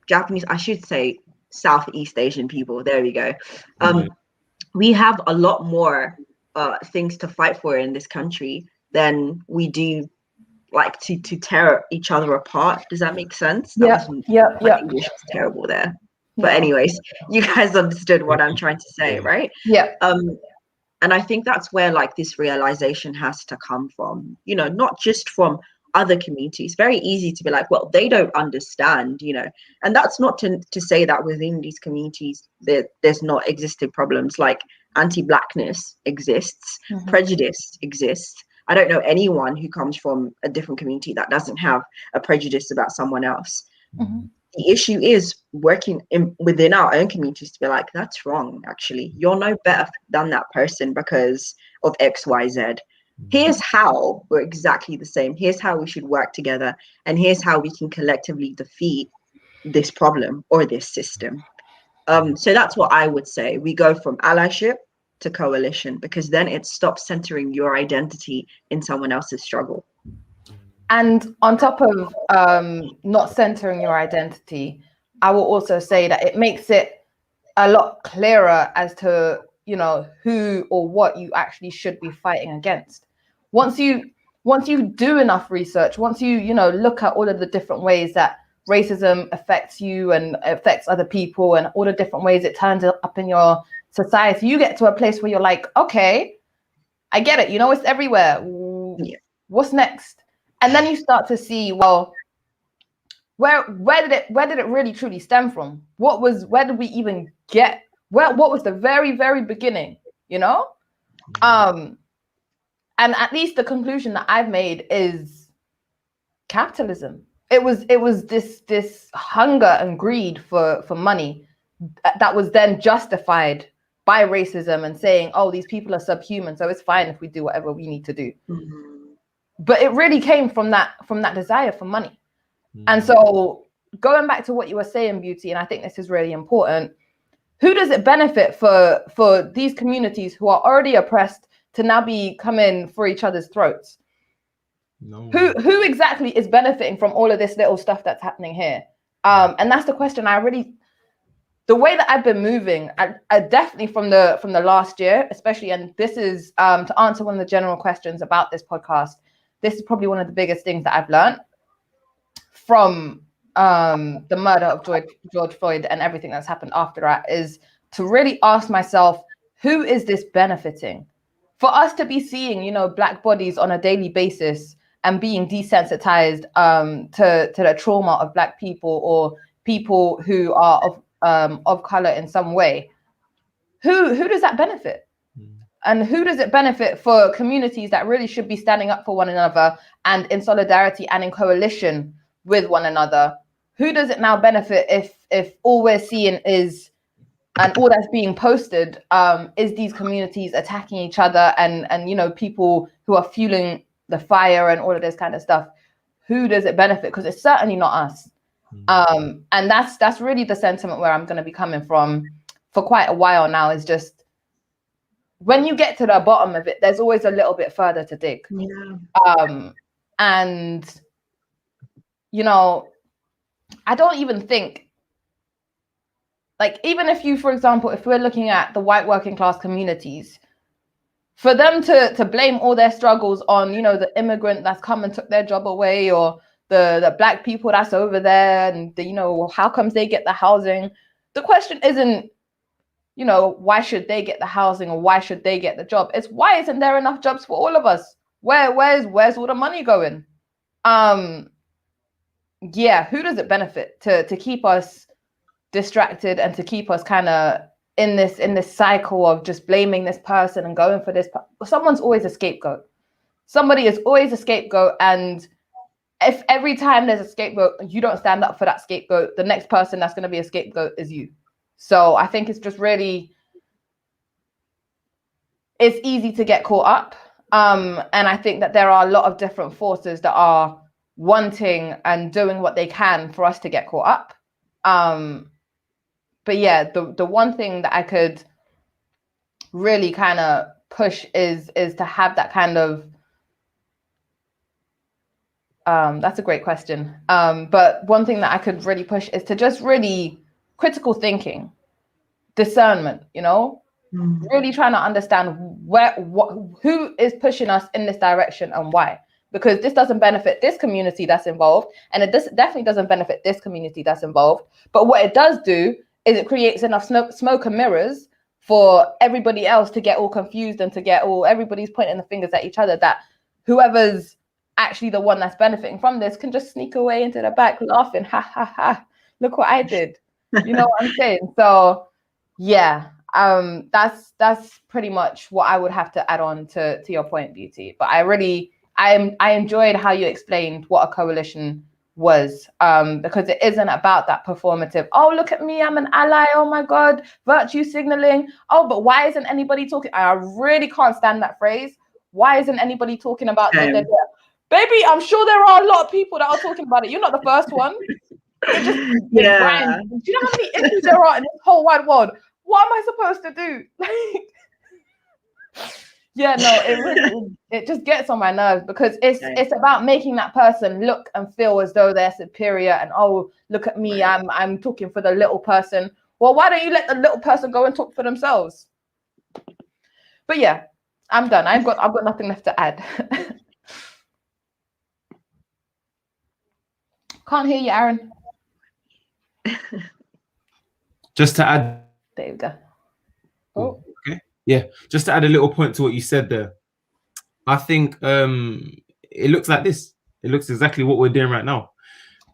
E: Japanese, I should say Southeast Asian people. There we go. We have a lot more things to fight for in this country than we do like to tear each other apart. Does that make sense?
B: Yeah.
E: English is terrible there. But anyways, you guys understood what I'm trying to say, right?
B: Yeah.
E: And I think that's where like this realization has to come from, you know, not just from other communities. Very easy to be like, well, they don't understand, you know, and that's not to say that within these communities there's not existing problems. Like anti-Blackness exists, prejudice exists. I don't know anyone who comes from a different community that doesn't have a prejudice about someone else. The issue is working within our own communities to be like, that's wrong, actually. You're no better than that person because of X, Y, Z. Here's how we're exactly the same. Here's how we should work together. And here's how we can collectively defeat this problem or this system. So that's what I would say. We go from allyship to coalition, because then it stops centering your identity in someone else's struggle.
B: And on top of not centering your identity, I will also say that it makes it a lot clearer as to, you know, who or what you actually should be fighting against. Once you do enough research, once you know, look at all of the different ways that racism affects you and affects other people and all the different ways it turns up in your society, you get to a place where you're like, okay, I get it. You know, it's everywhere.
E: Yeah.
B: What's next? And then you start to see, well, where did it really truly stem from? Where did we even get? What was the very, very beginning? You know? And at least the conclusion that I've made is capitalism. It was this hunger and greed for money that was then justified by racism and saying, oh, these people are subhuman, so it's fine if we do whatever we need to do. But it really came from that desire for money. And so going back to what you were saying, Beauty, and I think this is really important, who does it benefit for these communities who are already oppressed to now be coming for each other's throats? No. Who exactly is benefiting from all of this little stuff that's happening here? And that's the question the way that I've been moving, I definitely from the last year, especially, and this is to answer one of the general questions about this podcast, this is probably one of the biggest things that I've learned from the murder of George Floyd and everything that's happened after that, is to really ask myself, who is this benefiting? For us to be seeing, you know, Black bodies on a daily basis and being desensitized to the trauma of Black people or people who are of color in some way, who does that benefit? And who does it benefit for communities that really should be standing up for one another and in solidarity and in coalition with one another? Who does it now benefit if all we're seeing is, and all that's being posted is these communities attacking each other and you know, people who are fueling the fire and all of this kind of stuff? Who does it benefit? Because it's certainly not us. And that's really the sentiment where I'm going to be coming from for quite a while now, is just, when you get to the bottom of it, there's always a little bit further to dig. Yeah. And, you know, I don't even think, like, even if you, for example, if we're looking at the white working class communities, for them to blame all their struggles on, you know, the immigrant that's come and took their job away, or the Black people that's over there, and you know, how comes they get the housing? The question isn't, you know, why should they get the housing or why should they get the job? It's why isn't there enough jobs for all of us? Where's all the money going? Yeah, who does it benefit to keep us distracted and to keep us kind of in this cycle of just blaming this person and going for this? Someone's always a scapegoat. Somebody is always a scapegoat, and if every time there's a scapegoat you don't stand up for that scapegoat, the next person that's going to be a scapegoat is you. So I think it's just really, it's easy to get caught up. And I think that there are a lot of different forces that are wanting and doing what they can for us to get caught up. yeah, the one thing that I could really kind of push is to have that kind of that's a great question. But one thing that I could really push is to just really critical thinking, discernment, you know, really trying to understand who is pushing us in this direction and why. Because this doesn't benefit this community that's involved, and it definitely doesn't benefit this community that's involved. But what it does do is it creates enough smoke and mirrors for everybody else to get all confused and to get everybody's pointing the fingers at each other, that whoever's actually the one that's benefiting from this can just sneak away into the back laughing, ha ha ha, look what I did. You know what I'm saying? So yeah, that's pretty much what I would have to add on to your point, Beauty. But I enjoyed how you explained what a coalition was, because it isn't about that performative, oh, look at me, I'm an ally, oh my God, virtue signaling. Oh, but why isn't anybody talking? I really can't stand that phrase. Why isn't anybody talking about the baby? I'm sure there are a lot of people that are talking about it. You're not the first one. It just Do you know how many issues there are in this whole wide world? What am I supposed to do? Yeah, no, it just gets on my nerves, because it's about making that person look and feel as though they're superior, and oh, look at me, I'm talking for the little person. Well, why don't you let the little person go and talk for themselves? But yeah, I'm done. I've got nothing left to add. Can't hear you, Aaron.
A: Just to add.
B: There you go. Oh.
A: Okay. Yeah, just to add a little point to what you said there. I think it looks like this. It looks exactly what we're doing right now.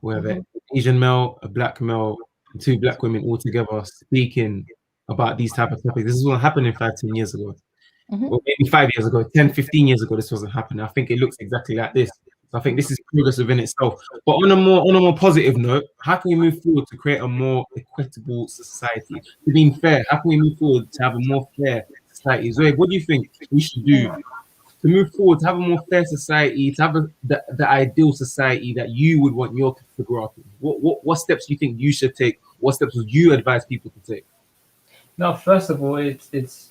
A: We have an Asian male, a black male, and two black women all together speaking about these type of topics. This is what happened 5-10 years ago. Or maybe 5 years ago, 10-15 years ago, this wasn't happening. I think it looks exactly like this. So I think this is progress within itself. But on a more positive note, how can we move forward to create a more equitable society? To be fair, how can we move forward to have a more fair society? Zoe, what do you think we should do to move forward, to have a more fair society, to have the ideal society that you would want your kids to grow up in? What steps do you think you should take? What steps would you advise people to take?
D: Now, first of all, it's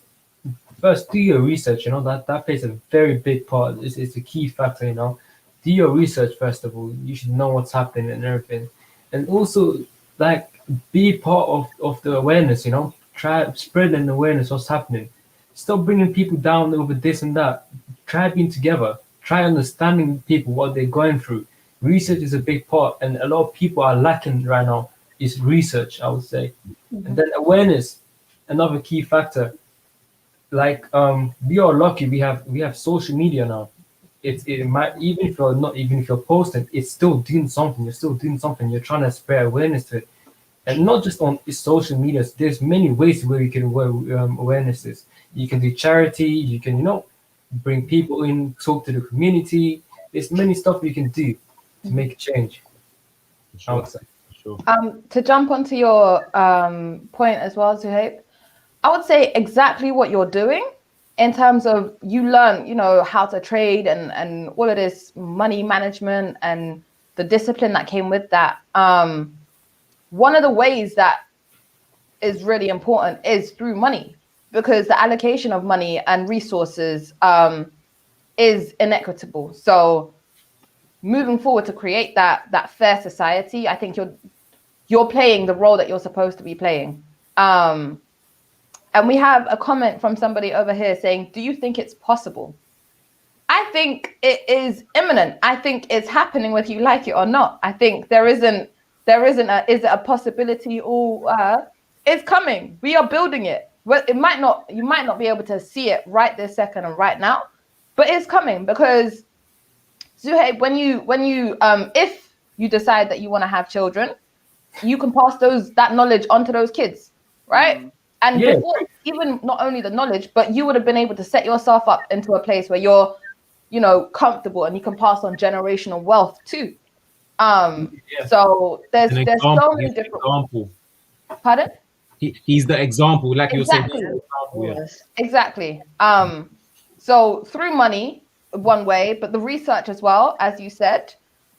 D: first do your research. You know, that plays a very big part. It's a key factor. You know, do your research first of all. You should know what's happening and everything, and also like be part of the awareness. You know, try spreading awareness what's happening. Stop bringing people down over this and that. Try being together. Try understanding people, what they're going through. Research is a big part, and a lot of people are lacking right now is research, I would say. And then awareness, another key factor. Like we are lucky, we have social media now. It might, even if you're posting, it's still doing something. You're still doing something. You're trying to spread awareness to it. And not just on social media. There's many ways where you can awarenesses. You can do charity. You can, bring people in, talk to the community. There's many stuff you can do to make a change.
A: Sure.
D: I would say.
A: Sure.
B: To jump onto your point as well, Zuhaib, I would say exactly what you're doing in terms of you learn, how to trade and all of this money management and the discipline that came with that. One of the ways that is really important is through money, because the allocation of money and resources is inequitable. So moving forward to create that fair society, I think you're playing the role that you're supposed to be playing. And we have a comment from somebody over here saying, do you think it's possible? I think it is imminent. I think it's happening whether you like it or not. I think is it a possibility or it's coming. We are building it. Well, you might not be able to see it right this second and right now, but it's coming, because Zuhaib, when you if you decide that you want to have children, you can pass that knowledge onto those kids, right? And before, even not only the knowledge, but you would have been able to set yourself up into a place where you're, comfortable, and you can pass on generational wealth too. So there's so many different example. Pardon?
A: He's the example, like
B: exactly.
A: You were saying.
B: Exactly. So through money, one way, but the research as well, as you said,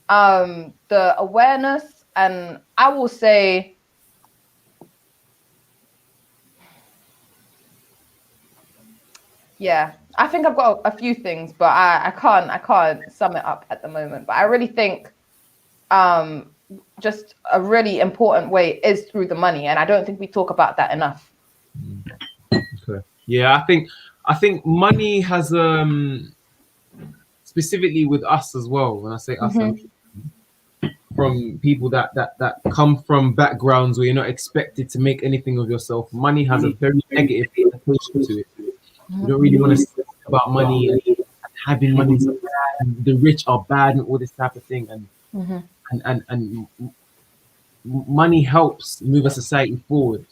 B: the awareness, and I will say Yeah, I think I've got a few things, but I can't sum it up at the moment. But I really think just a really important way is through the money, and I don't think we talk about that enough.
A: Okay. Yeah, I think money has specifically with us as well. When I say us, I mean from people that come from backgrounds where you're not expected to make anything of yourself. Money has a very negative connotation to it. You don't really want to speak about money and having money. The rich are bad and all this type of thing, and money helps move a society forward.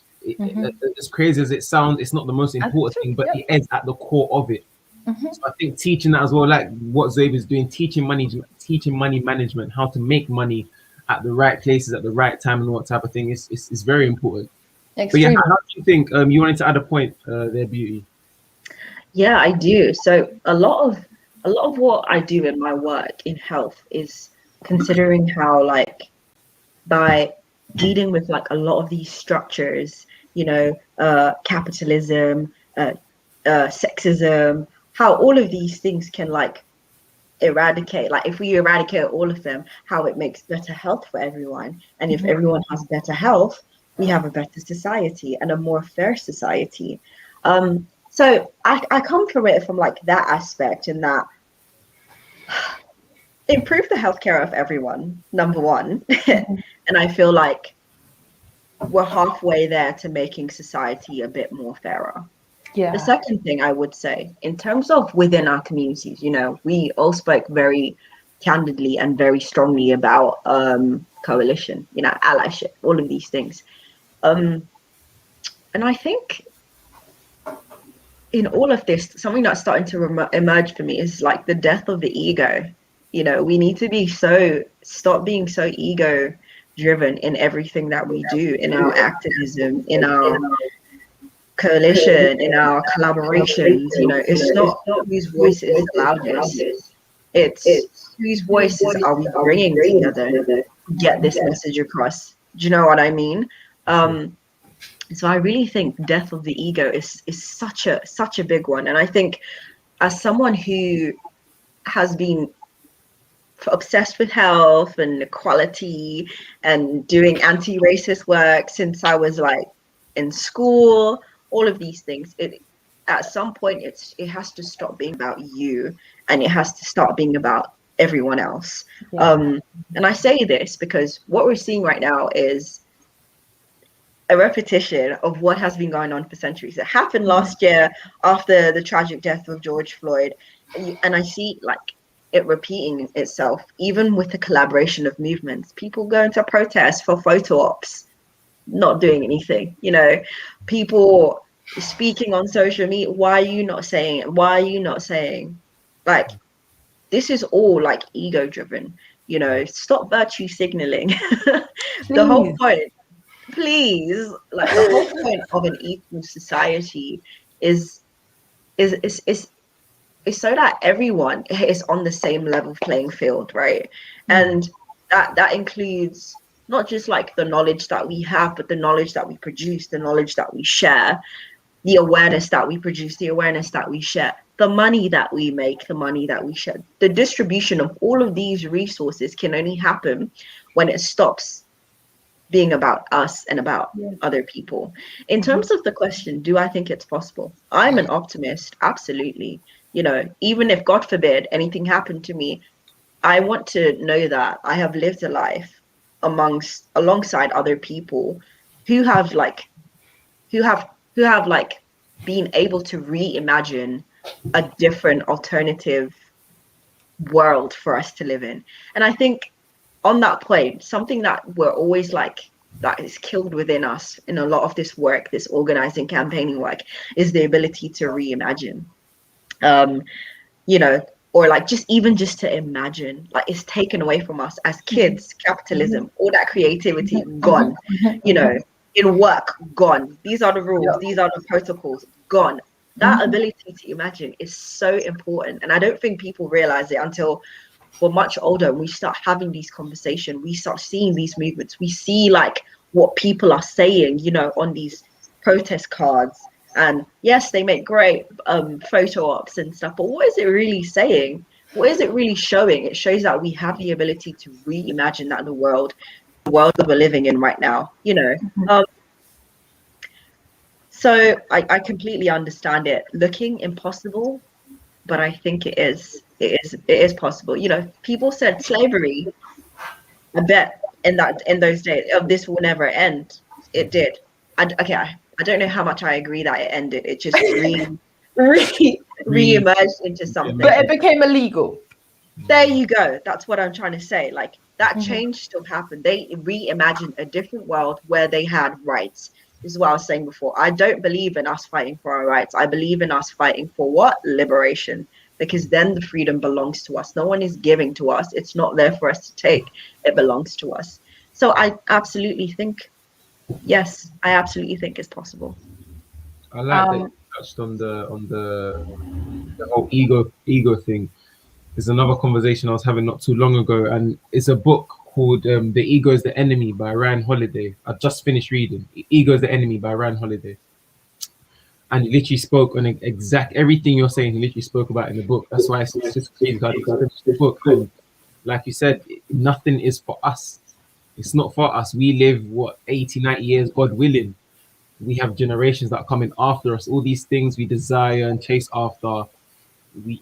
A: As crazy as it sounds, it's not the most important thing, but it is at the core of it. So I think teaching that as well, like what Zoe is doing, teaching money management, how to make money at the right places at the right time, and what type of thing is very important.
B: Extremely.
A: But yeah, how do you think? You wanted to add a point there, Beauty?
E: Yeah, I do. So a lot of what I do in my work in health is considering how, like, by dealing with like a lot of these structures, capitalism, sexism, how all of these things can like eradicate, like if we eradicate all of them, how it makes better health for everyone. And if everyone has better health, we have a better society and a more fair society. So I come from it from like that aspect, in that improve the healthcare of everyone, number one. And I feel like we're halfway there to making society a bit more fairer.
B: Yeah.
E: The second thing I would say, in terms of within our communities, we all spoke very candidly and very strongly about coalition, allyship, all of these things. And I think in all of this, something that's starting to emerge for me is like the death of the ego. We need to stop being so ego driven in everything that we do, in our activism, in our coalition, in our collaborations. It's not whose voice is the loudest, it's whose voices are we bringing together to get this message across. Do you know what I mean? So I really think death of the ego is such a big one. And I think, as someone who has been obsessed with health and equality and doing anti-racist work since I was like in school, all of these things, at some point it has to stop being about you, and it has to start being about everyone else. And I say this because what we're seeing right now is a repetition of what has been going on for centuries. It happened last year after the tragic death of George Floyd, and I see like it repeating itself, even with the collaboration of movements. People going to protest for photo ops, not doing anything. People speaking on social media. Why are you not saying it? Why are you not saying? Like, this is all like ego driven. Stop virtue signaling. The whole point, please, like the whole point of an equal society is so that everyone is on the same level playing field, right? And that includes not just like the knowledge that we have, but the knowledge that we produce, the knowledge that we share, the awareness that we produce, the awareness that we share, the money that we make, the money that we share. The distribution of all of these resources can only happen when it stops being about us and about other people. In terms of the question, do I think it's possible? I'm an optimist, absolutely. Even if, God forbid, anything happened to me, I want to know that I have lived a life alongside other people who have been able to reimagine a different alternative world for us to live in. And I think on that point, something that we're always like, that is killed within us in a lot of this work, this organizing, campaigning work, is the ability to reimagine. Or like just to imagine, like it's taken away from us as kids. Capitalism, all that creativity gone. In work, gone. These are the rules, these are the protocols, gone. That ability to imagine is so important, and I don't think people realize it until we're much older and we start having these conversations. We start seeing these movements. We see like what people are saying, on these protest cards, And yes, they make great photo ops and stuff, but what is it really saying? What is it really showing? It shows that we have the ability to reimagine that the world that we're living in right now, you know. So I completely understand it looking impossible, but I think it is possible. You know, people said slavery, I bet in those days, oh, this will never end. It did. I don't know how much I agree that it ended. It just re-emerged into something.
B: But it became illegal.
E: There you go. That's what I'm trying to say. Like that change still happened. They reimagined a different world where they had rights. This is what I was saying before. I don't believe in us fighting for our rights. I believe in us fighting for what? Liberation. Because then the freedom belongs to us. No one is giving to us. It's not there for us to take. It belongs to us. So I absolutely think, yes, I absolutely think it's possible.
A: I like that you touched on the whole ego thing. There's another conversation I was having not too long ago, and it's a book called "The Ego is the Enemy" by Ryan Holiday. I just finished reading "Ego is the Enemy" by Ryan Holiday, and he literally spoke on exact everything you're saying. He literally spoke about in the book. That's why it's just crazy. I just finished the book, and like you said, nothing is for us. It's not for us. We live 80, 90 years, God willing. We have generations that are coming after us. All these things we desire and chase after, we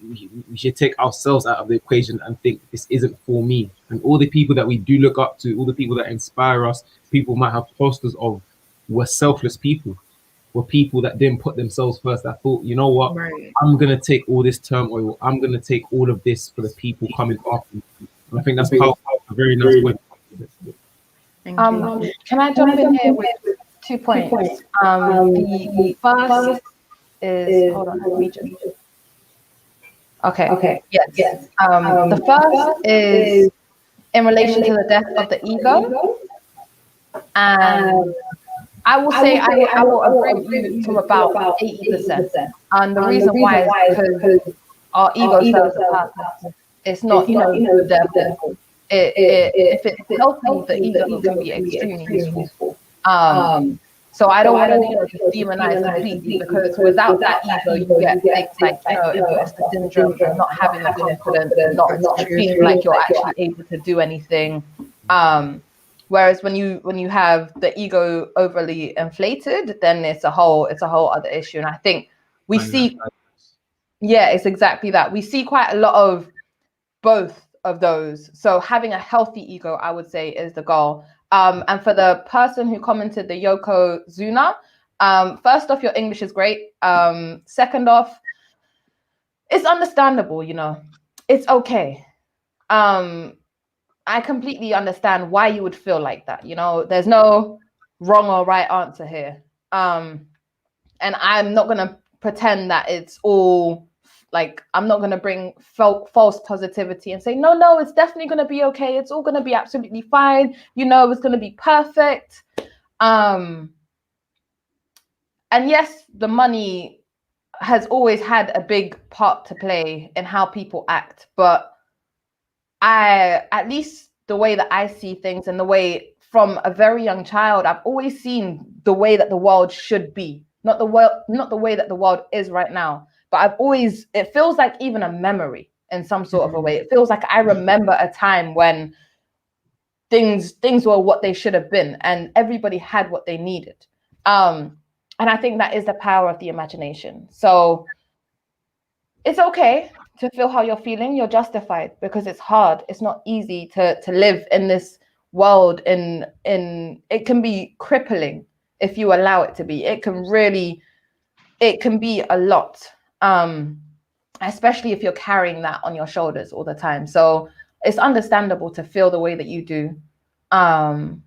A: should take ourselves out of the equation and think this isn't for me. And all the people that we do look up to, all the people that inspire us, people might have posters of, were selfless people, were people that didn't put themselves first. That thought, you know what,
E: Right.
A: I'm gonna take all this turmoil, I'm gonna take all of this for the people coming after me. And I think that's powerful. A very nice point.
E: Thank you.
B: Can I jump in here with 2 points? The first is, hold on, let me just. Okay. Yes. The first is in relation to the death of the ego, and I will say I will agree with you to about 80%. And the reason why is because our ego serves a purpose. It's not, the devil. If it's healthy, the ego can be extremely useful. So I don't want to demonize completely, because without that ego, you get things like, imposter syndrome, and not having the confidence, and not feeling like you're actually able to do anything. Whereas when you have the ego overly inflated, then it's a whole other issue. And I think we see, it's exactly that. We see quite a lot of both of those. So having a healthy ego, I would say, is the goal. And for the person who commented, the Yokozuna, first off, your English is great. Second off, it's understandable, it's okay. I completely understand why you would feel like that. There's no wrong or right answer here. And I'm not going to pretend that it's all like, I'm not going to bring false positivity and say, no, it's definitely going to be okay. It's all going to be absolutely fine. It's going to be perfect. And yes, the money has always had a big part to play in how people act. But at least the way that I see things, and the way from a very young child, I've always seen the way that the world should be, not the way that the world is right now. But it feels like even a memory in some sort of a way. It feels like I remember a time when things were what they should have been, and everybody had what they needed. And I think that is the power of the imagination. So it's okay to feel how you're feeling. You're justified, because it's hard. It's not easy to live in this world. In it can be crippling if you allow it to be. It can be a lot. Especially if you're carrying that on your shoulders all the time. So it's understandable to feel the way that you do. But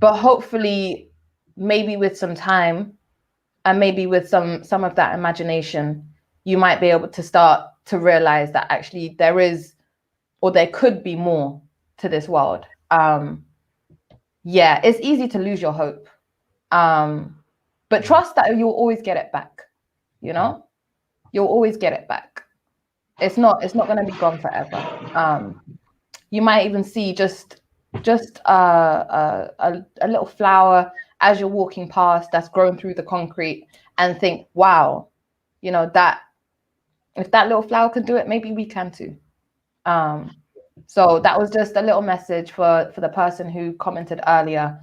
B: hopefully, maybe with some time, and maybe with some of that imagination, you might be able to start to realize that actually there is, or there could be more to this world. It's easy to lose your hope. But trust that you'll always get it back. You'll always get it back. It's not going to be gone forever. You might even see just a little flower as you're walking past that's grown through the concrete, and think, wow, you know, that if that little flower can do it, maybe we can too. So that was just a little message for the person who commented earlier,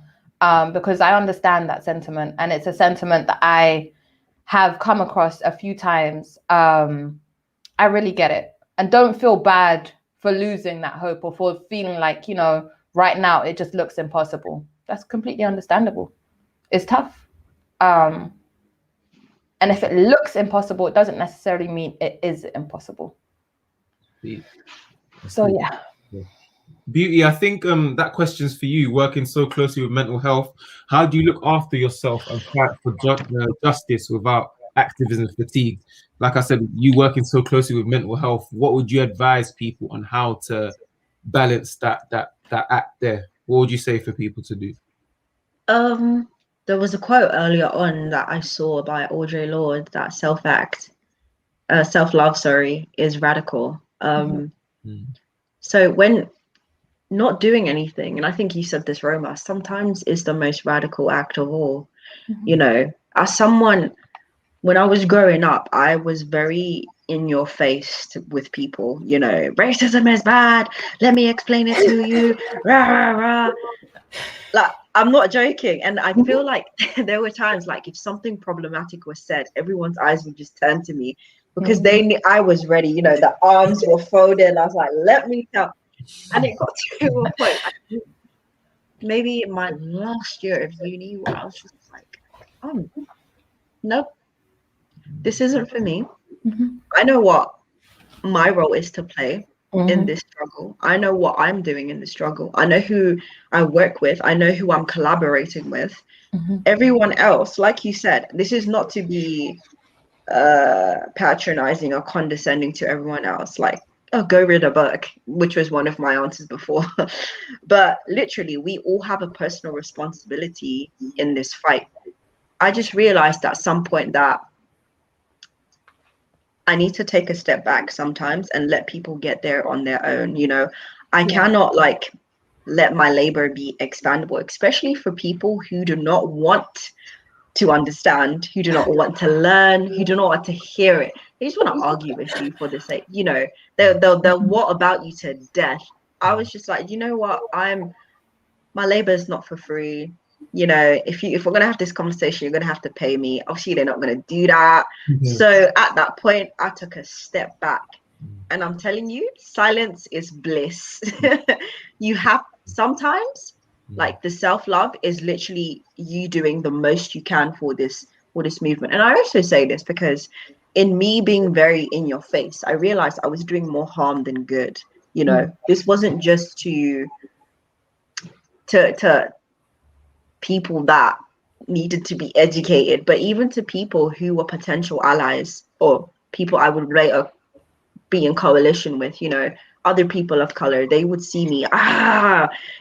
B: because I understand that sentiment, and it's a sentiment that I have come across a few times. I really get it, and don't feel bad for losing that hope or for feeling like, you know, right now it just looks impossible. That's completely understandable. It's tough. And if it looks impossible, it doesn't necessarily mean it is impossible. So yeah.
A: Beauty, I think that question's for you. Working so closely with mental health, how do you look after yourself and fight for justice without activism fatigue? Like I said, you working so closely with mental health, what would you advise people on how to balance that act there? What would you say for people to do?
E: There was a quote earlier on that I saw by Audre Lorde that self-love, sorry, is radical. So when not doing anything, and I think you said this, Roma, sometimes is the most radical act of all. You know, as someone, when I was growing up, I was very in your face with people, you know, racism is bad, let me explain it to you, rah, rah, rah. Like, I'm not joking. And I feel like there were times, like, if something problematic was said, everyone's eyes would just turn to me because they knew I was ready, you know, the arms were folded. I was like, let me tell. And it got to a point, maybe in my last year of uni, where I was just like, oh, nope, this isn't for me. I know what my role is to play in this struggle. I know what I'm doing in the struggle. I know who I work with. I know who I'm collaborating with. Everyone else, like you said, this is not to be patronizing or condescending to everyone else. Like, oh, go read a book, which was one of my answers before. But literally, we all have a personal responsibility in this fight. I just realized at some point that I need to take a step back sometimes and let people get there on their own. You know, I cannot like let my labor be expandable, especially for people who do not want to understand, who do not want to learn, who do not want to hear it. They just want to argue with you for the sake, you know, they'll what about you to death. I was just like, you know what, my labor is not for free. You know, if we're gonna have this conversation, you're gonna have to pay me. Obviously, they're not gonna do that. So at that point, I took a step back, and I'm telling you, silence is bliss. You have sometimes, like, the self-love is literally you doing the most you can for this movement. And I also say this because in me being very in your face, I realized I was doing more harm than good. You know, this wasn't just to people that needed to be educated, but even to people who were potential allies or people I would later be in coalition with, you know, other people of color. They would see me,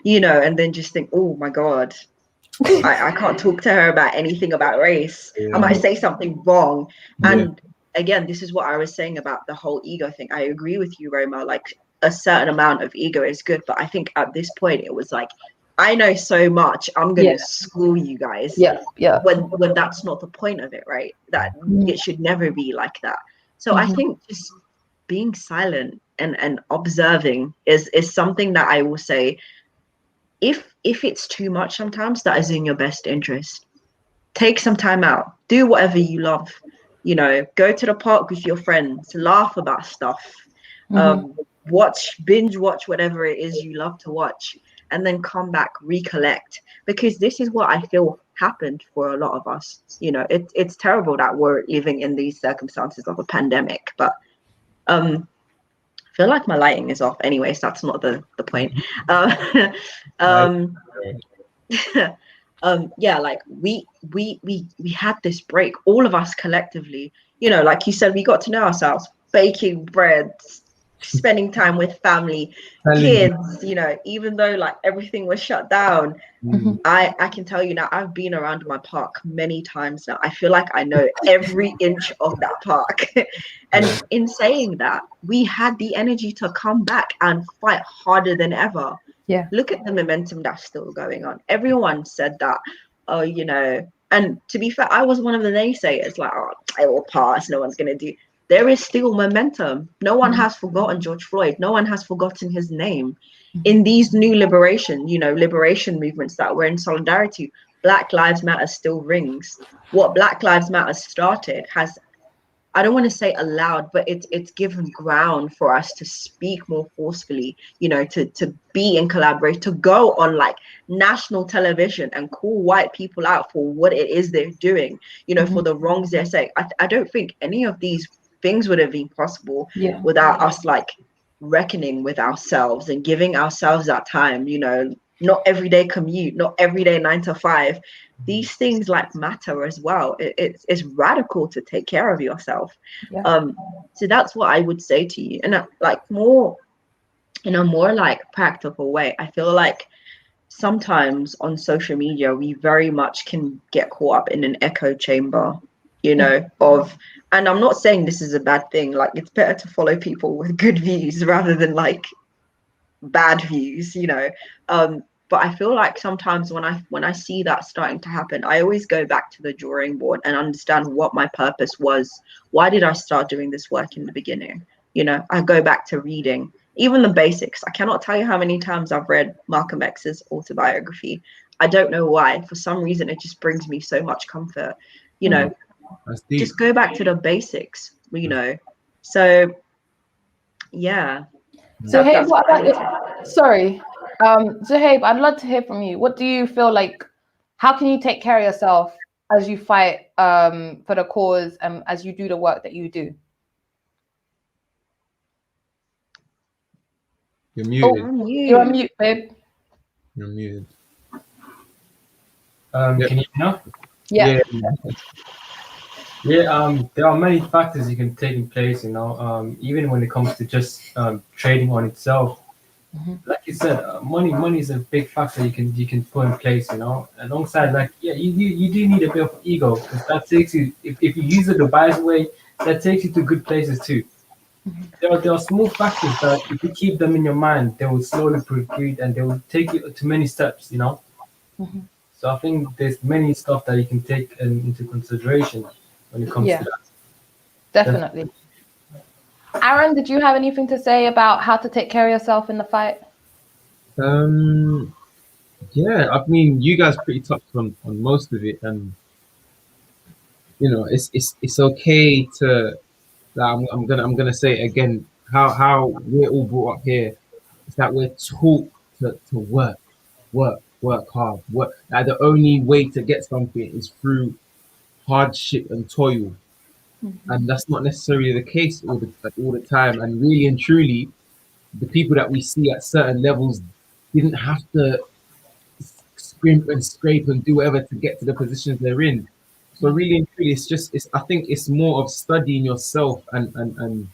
E: you know, and then just think, oh my God, I can't talk to her about anything about race. I might say something wrong. And again, this is what I was saying about the whole ego thing. I agree with you, Roma. Like, a certain amount of ego is good, but I think at this point it was like, I know so much, I'm gonna school you guys. When that's not the point of it, right? That it should never be like that. So I think just being silent and observing is something that I will say, if it's too much sometimes, that is in your best interest. Take some time out, do whatever you love, you know, go to the park with your friends, laugh about stuff, binge watch whatever it is you love to watch, and then come back, recollect, because this is what I feel happened for a lot of us. You know, it's terrible that we're living in these circumstances of a pandemic, but I feel like my lighting is off. Anyways, that's not the point. Yeah, like we had this break, all of us collectively. You know, like you said, we got to know ourselves, baking bread, spending time with family, kids, you know, even though like everything was shut down. I can tell you now, I've been around my park many times now. I feel like I know every inch of that park. And in saying that, we had the energy to come back and fight harder than ever. Look at the momentum that's still going on. Everyone said that, oh, you know, And to be fair, I was one of the naysayers, like, oh, it will pass, no one's going to do. There is still momentum. No one has forgotten George Floyd. No one has forgotten his name. In these new liberation movements that were in solidarity, Black Lives Matter still rings. What Black Lives Matter started has, I don't want to say allowed, but it's given ground for us to speak more forcefully, to be in collaboration, to go on like national television and call white people out for what it is they're doing, for the wrongs they're saying. I don't think any of these things would have been possible without us like reckoning with ourselves and giving ourselves that time, not everyday commute, not everyday 9 to 5. These things like matter as well. It's radical to take care of yourself. So that's what I would say to you. And like more in a more like practical way, I feel like sometimes on social media we very much can get caught up in an echo chamber, of, and I'm not saying this is a bad thing, like it's better to follow people with good views rather than like bad views, but I feel like sometimes when I see that starting to happen, I always go back to the drawing board and understand what my purpose was. Why did I start doing this work in the beginning? I go back to reading even the basics. I cannot tell you how many times I've read Malcolm X's autobiography. I don't know why. For some reason, it just brings me so much comfort. Just go back to the basics. So yeah.
B: Zohaib, what about you? Sorry. Zohaib, I'd love to hear from you. What do you feel like, how can you take care of yourself as you fight for the cause and as you do the work that you do?
A: You're muted.
E: Oh,
B: you're on mute, babe.
A: You're muted.
D: Can you hear now?
B: Yeah.
D: There are many factors you can take in place, even when it comes to just trading on itself. Like you said, money is a big factor you can put in place, alongside you do need a bit of ego, because that takes you, if you use it the biased way, that takes you to good places too. There are small factors that if you keep them in your mind, they will slowly progress and they will take you to many steps, So I think there's many stuff that you can take into consideration when it comes to that.
B: Definitely. Aaron, did you have anything to say about how to take care of yourself in the fight?
A: Yeah, I mean, you guys pretty touched on most of it, and it's okay to. I'm gonna say it again. How we're all brought up here is that we're taught to work hard. Like the only way to get something is through hardship and toil, and that's not necessarily the case all the time. And really and truly, the people that we see at certain levels didn't have to scrimp and scrape and do whatever to get to the positions they're in. So really and truly, I think it's more of studying yourself and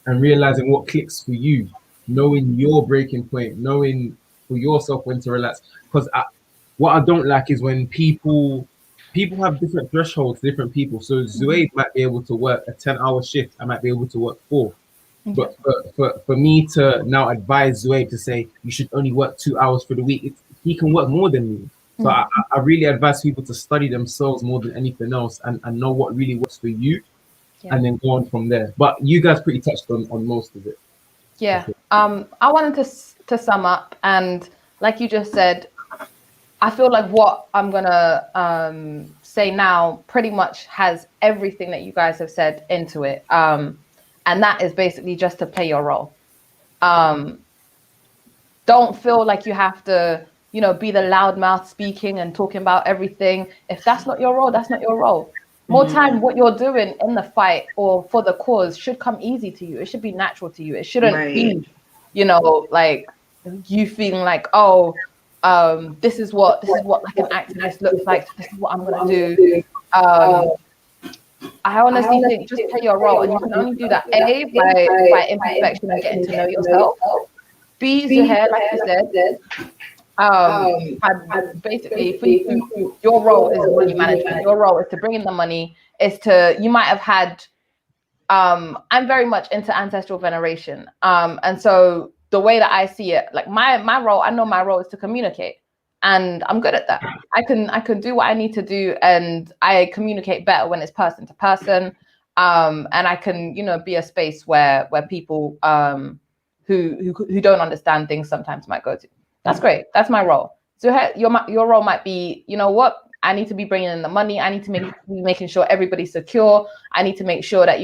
A: realizing what clicks for you, knowing your breaking point, knowing for yourself when to relax. Because what I don't like is when people have different thresholds, different people. So Zuaid might be able to work a 10-hour shift. I might be able to work 4. But for me to now advise Zuaid to say you should only work 2 hours for the week, he can work more than me. So I really advise people to study themselves more than anything else and know what really works for you, and then go on from there. But you guys pretty touched on most of it.
B: Yeah. I wanted to sum up, and like you just said, I feel like what I'm gonna say now pretty much has everything that you guys have said into it. And that is basically just to play your role. Don't feel like you have to, be the loudmouth speaking and talking about everything. If that's not your role, that's not your role. More time, what you're doing in the fight or for the cause should come easy to you. It should be natural to you. It shouldn't be, like you feeling like, this is what like an activist looks like. This is what I'm gonna do. I honestly think just play your role, and you can only do that by imperfection and getting to know yourself. B, Zuhair, like you said, basically for you, your role is money management. Your role is to bring in the money. You might have had. I'm very much into ancestral veneration, and so the way that I see it, like my role, I know my role is to communicate. and I'm good at that. I can do what I need to do, and I communicate better when it's person to person. And I can, be a space where people who don't understand things sometimes might go to. That's great. That's my role. So your role might be, I need to be bringing in the money. I need to be making sure everybody's secure. I need to make sure that,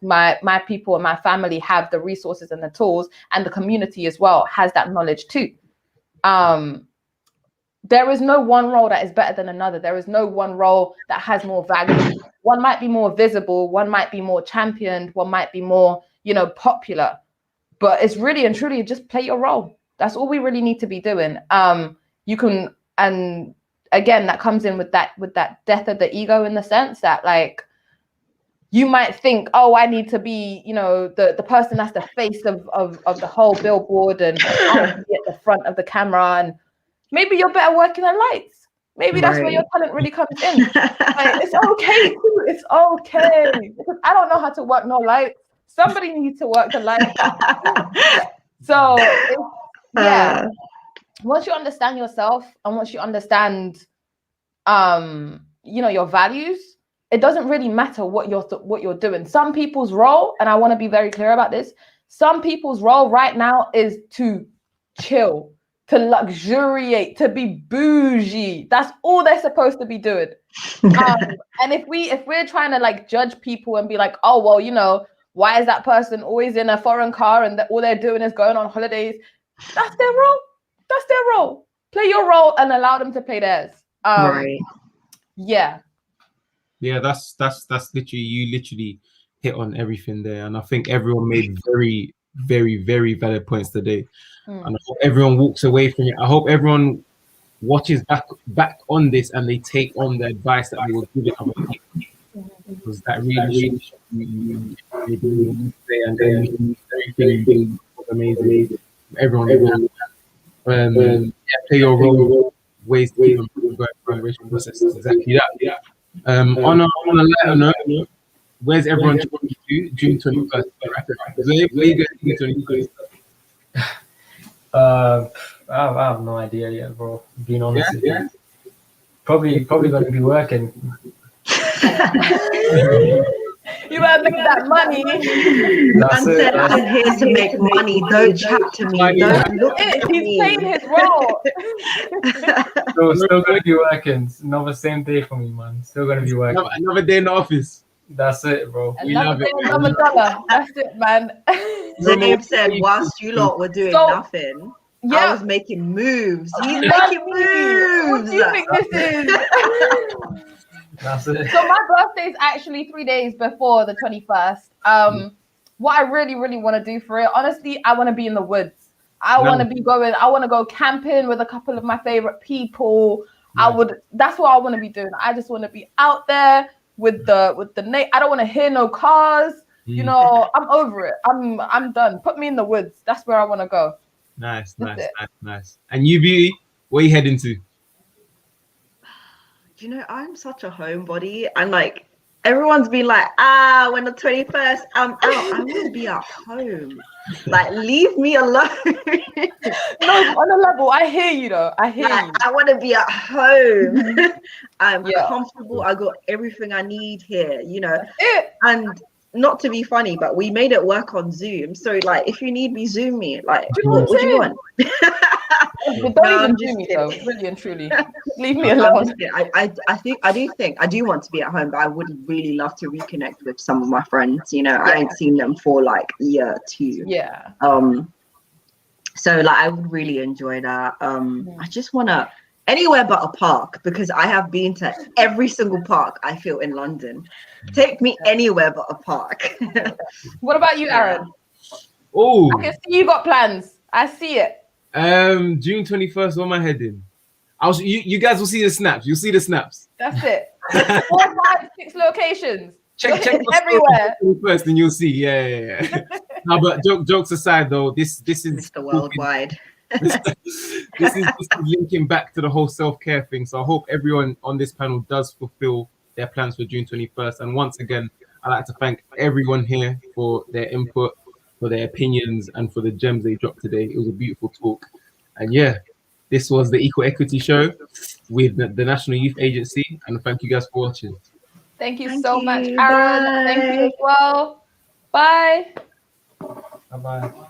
B: my people and my family have the resources and the tools, and the community as well has that knowledge too. There is no one role that is better than another. There is no one role that has more value. One might be more visible. One might be more championed. One might be more, popular. But it's really and truly just play your role. That's all we really need to be doing. You can, and again, that comes in with that death of the ego, in the sense that, like, you might think, oh, I need to be, the person that's the face of the whole billboard, and I need to be at the front of the camera, and maybe you're better working the lights. Maybe that's where your talent really comes in. Like, it's okay too. It's okay, because I don't know how to work no lights. Somebody needs to work the lights. So yeah. Once you understand yourself, and once you understand, your values, it doesn't really matter what you're doing. Some people's role, and I want to be very clear about this, some people's role right now is to chill, to luxuriate, to be bougie. That's all they're supposed to be doing. And if we're trying to, like, judge people and be like, oh, well, why is that person always in a foreign car and all they're doing is going on holidays? That's their role. That's their role. Play your role and allow them to play theirs.
E: Right.
B: Yeah.
A: Yeah, that's literally, you literally hit on everything there. And I think everyone made very, very, very valid points today. And I hope everyone walks away from it. I hope everyone watches back on this and they take on the advice that we will give it other people. Because that really you say, and then everything was amazing. Everyone play your role, ways to improve the racial processes. Exactly that. On a lighter note, where's everyone joining to June 21st? Where you going June 21st?
D: I have no idea yet, bro. Being honest with you. Probably going to be working.
B: You better make that money.
E: Man said, I'm here to make money. Don't chat to me. Don't look at me.
B: He's playing his role.
D: Still going to be working. Another same day for me, man. Still going to be working.
A: Another day in the office.
D: That's it, bro.
B: Another $1. That's it, man.
E: Zainab said, whilst you lot were doing nothing, I was making moves. He's making moves.
B: What do you think this is?
D: That's it.
B: So my birthday is actually 3 days before the 21st. What I really, really want to do for it, honestly, I want to be in the woods. I want to go camping with a couple of my favorite people. That's what I want to be doing. I just want to be out there with the I don't want to hear no cars. I'm over it. I'm done. Put me in the woods. That's where I want to go.
A: Nice. And you, Beauty, where you heading to?
E: I'm such a homebody, and like everyone's been like, when the 21st, I'm out. I want to be at home. Like, leave me alone.
B: No, on a level, I hear you though. I hear you.
E: I want to be at home. I'm comfortable. I got everything I need here, And not to be funny, but we made it work on Zoom. So, like, if you need me, Zoom me. Like, what do you want?
B: Don't even Zoom me though, really and truly. Leave me alone.
E: I do want to be at home, but I would really love to reconnect with some of my friends. I ain't seen them for like a year or two.
B: Yeah.
E: So like I would really enjoy that. I just wanna anywhere but a park, because I have been to every single park I feel in London. Take me anywhere but a park.
B: What about you, Aaron?
A: Oh,
B: I can see you got plans. I see it.
A: June 21st, where am I heading? You guys will see the snaps. You'll see the snaps.
B: That's it. 4, 5, 6 locations.
A: Check
B: everywhere.
A: First, and you'll see. Yeah. No, but jokes aside, though, this is
E: Mr. Worldwide.
A: this is linking back to the whole self-care thing. So I hope everyone on this panel does fulfill their plans for June 21st. And once again, I'd like to thank everyone here for their input, for their opinions, and for the gems they dropped today. It was a beautiful talk. And yeah, This was the Equal Equity Show with the National Youth Agency, and thank you guys for watching.
B: Thank you
E: Thank
B: so much,
E: you.
B: Aaron. Thank you
E: Bye.
B: as well. Bye.
D: Bye bye.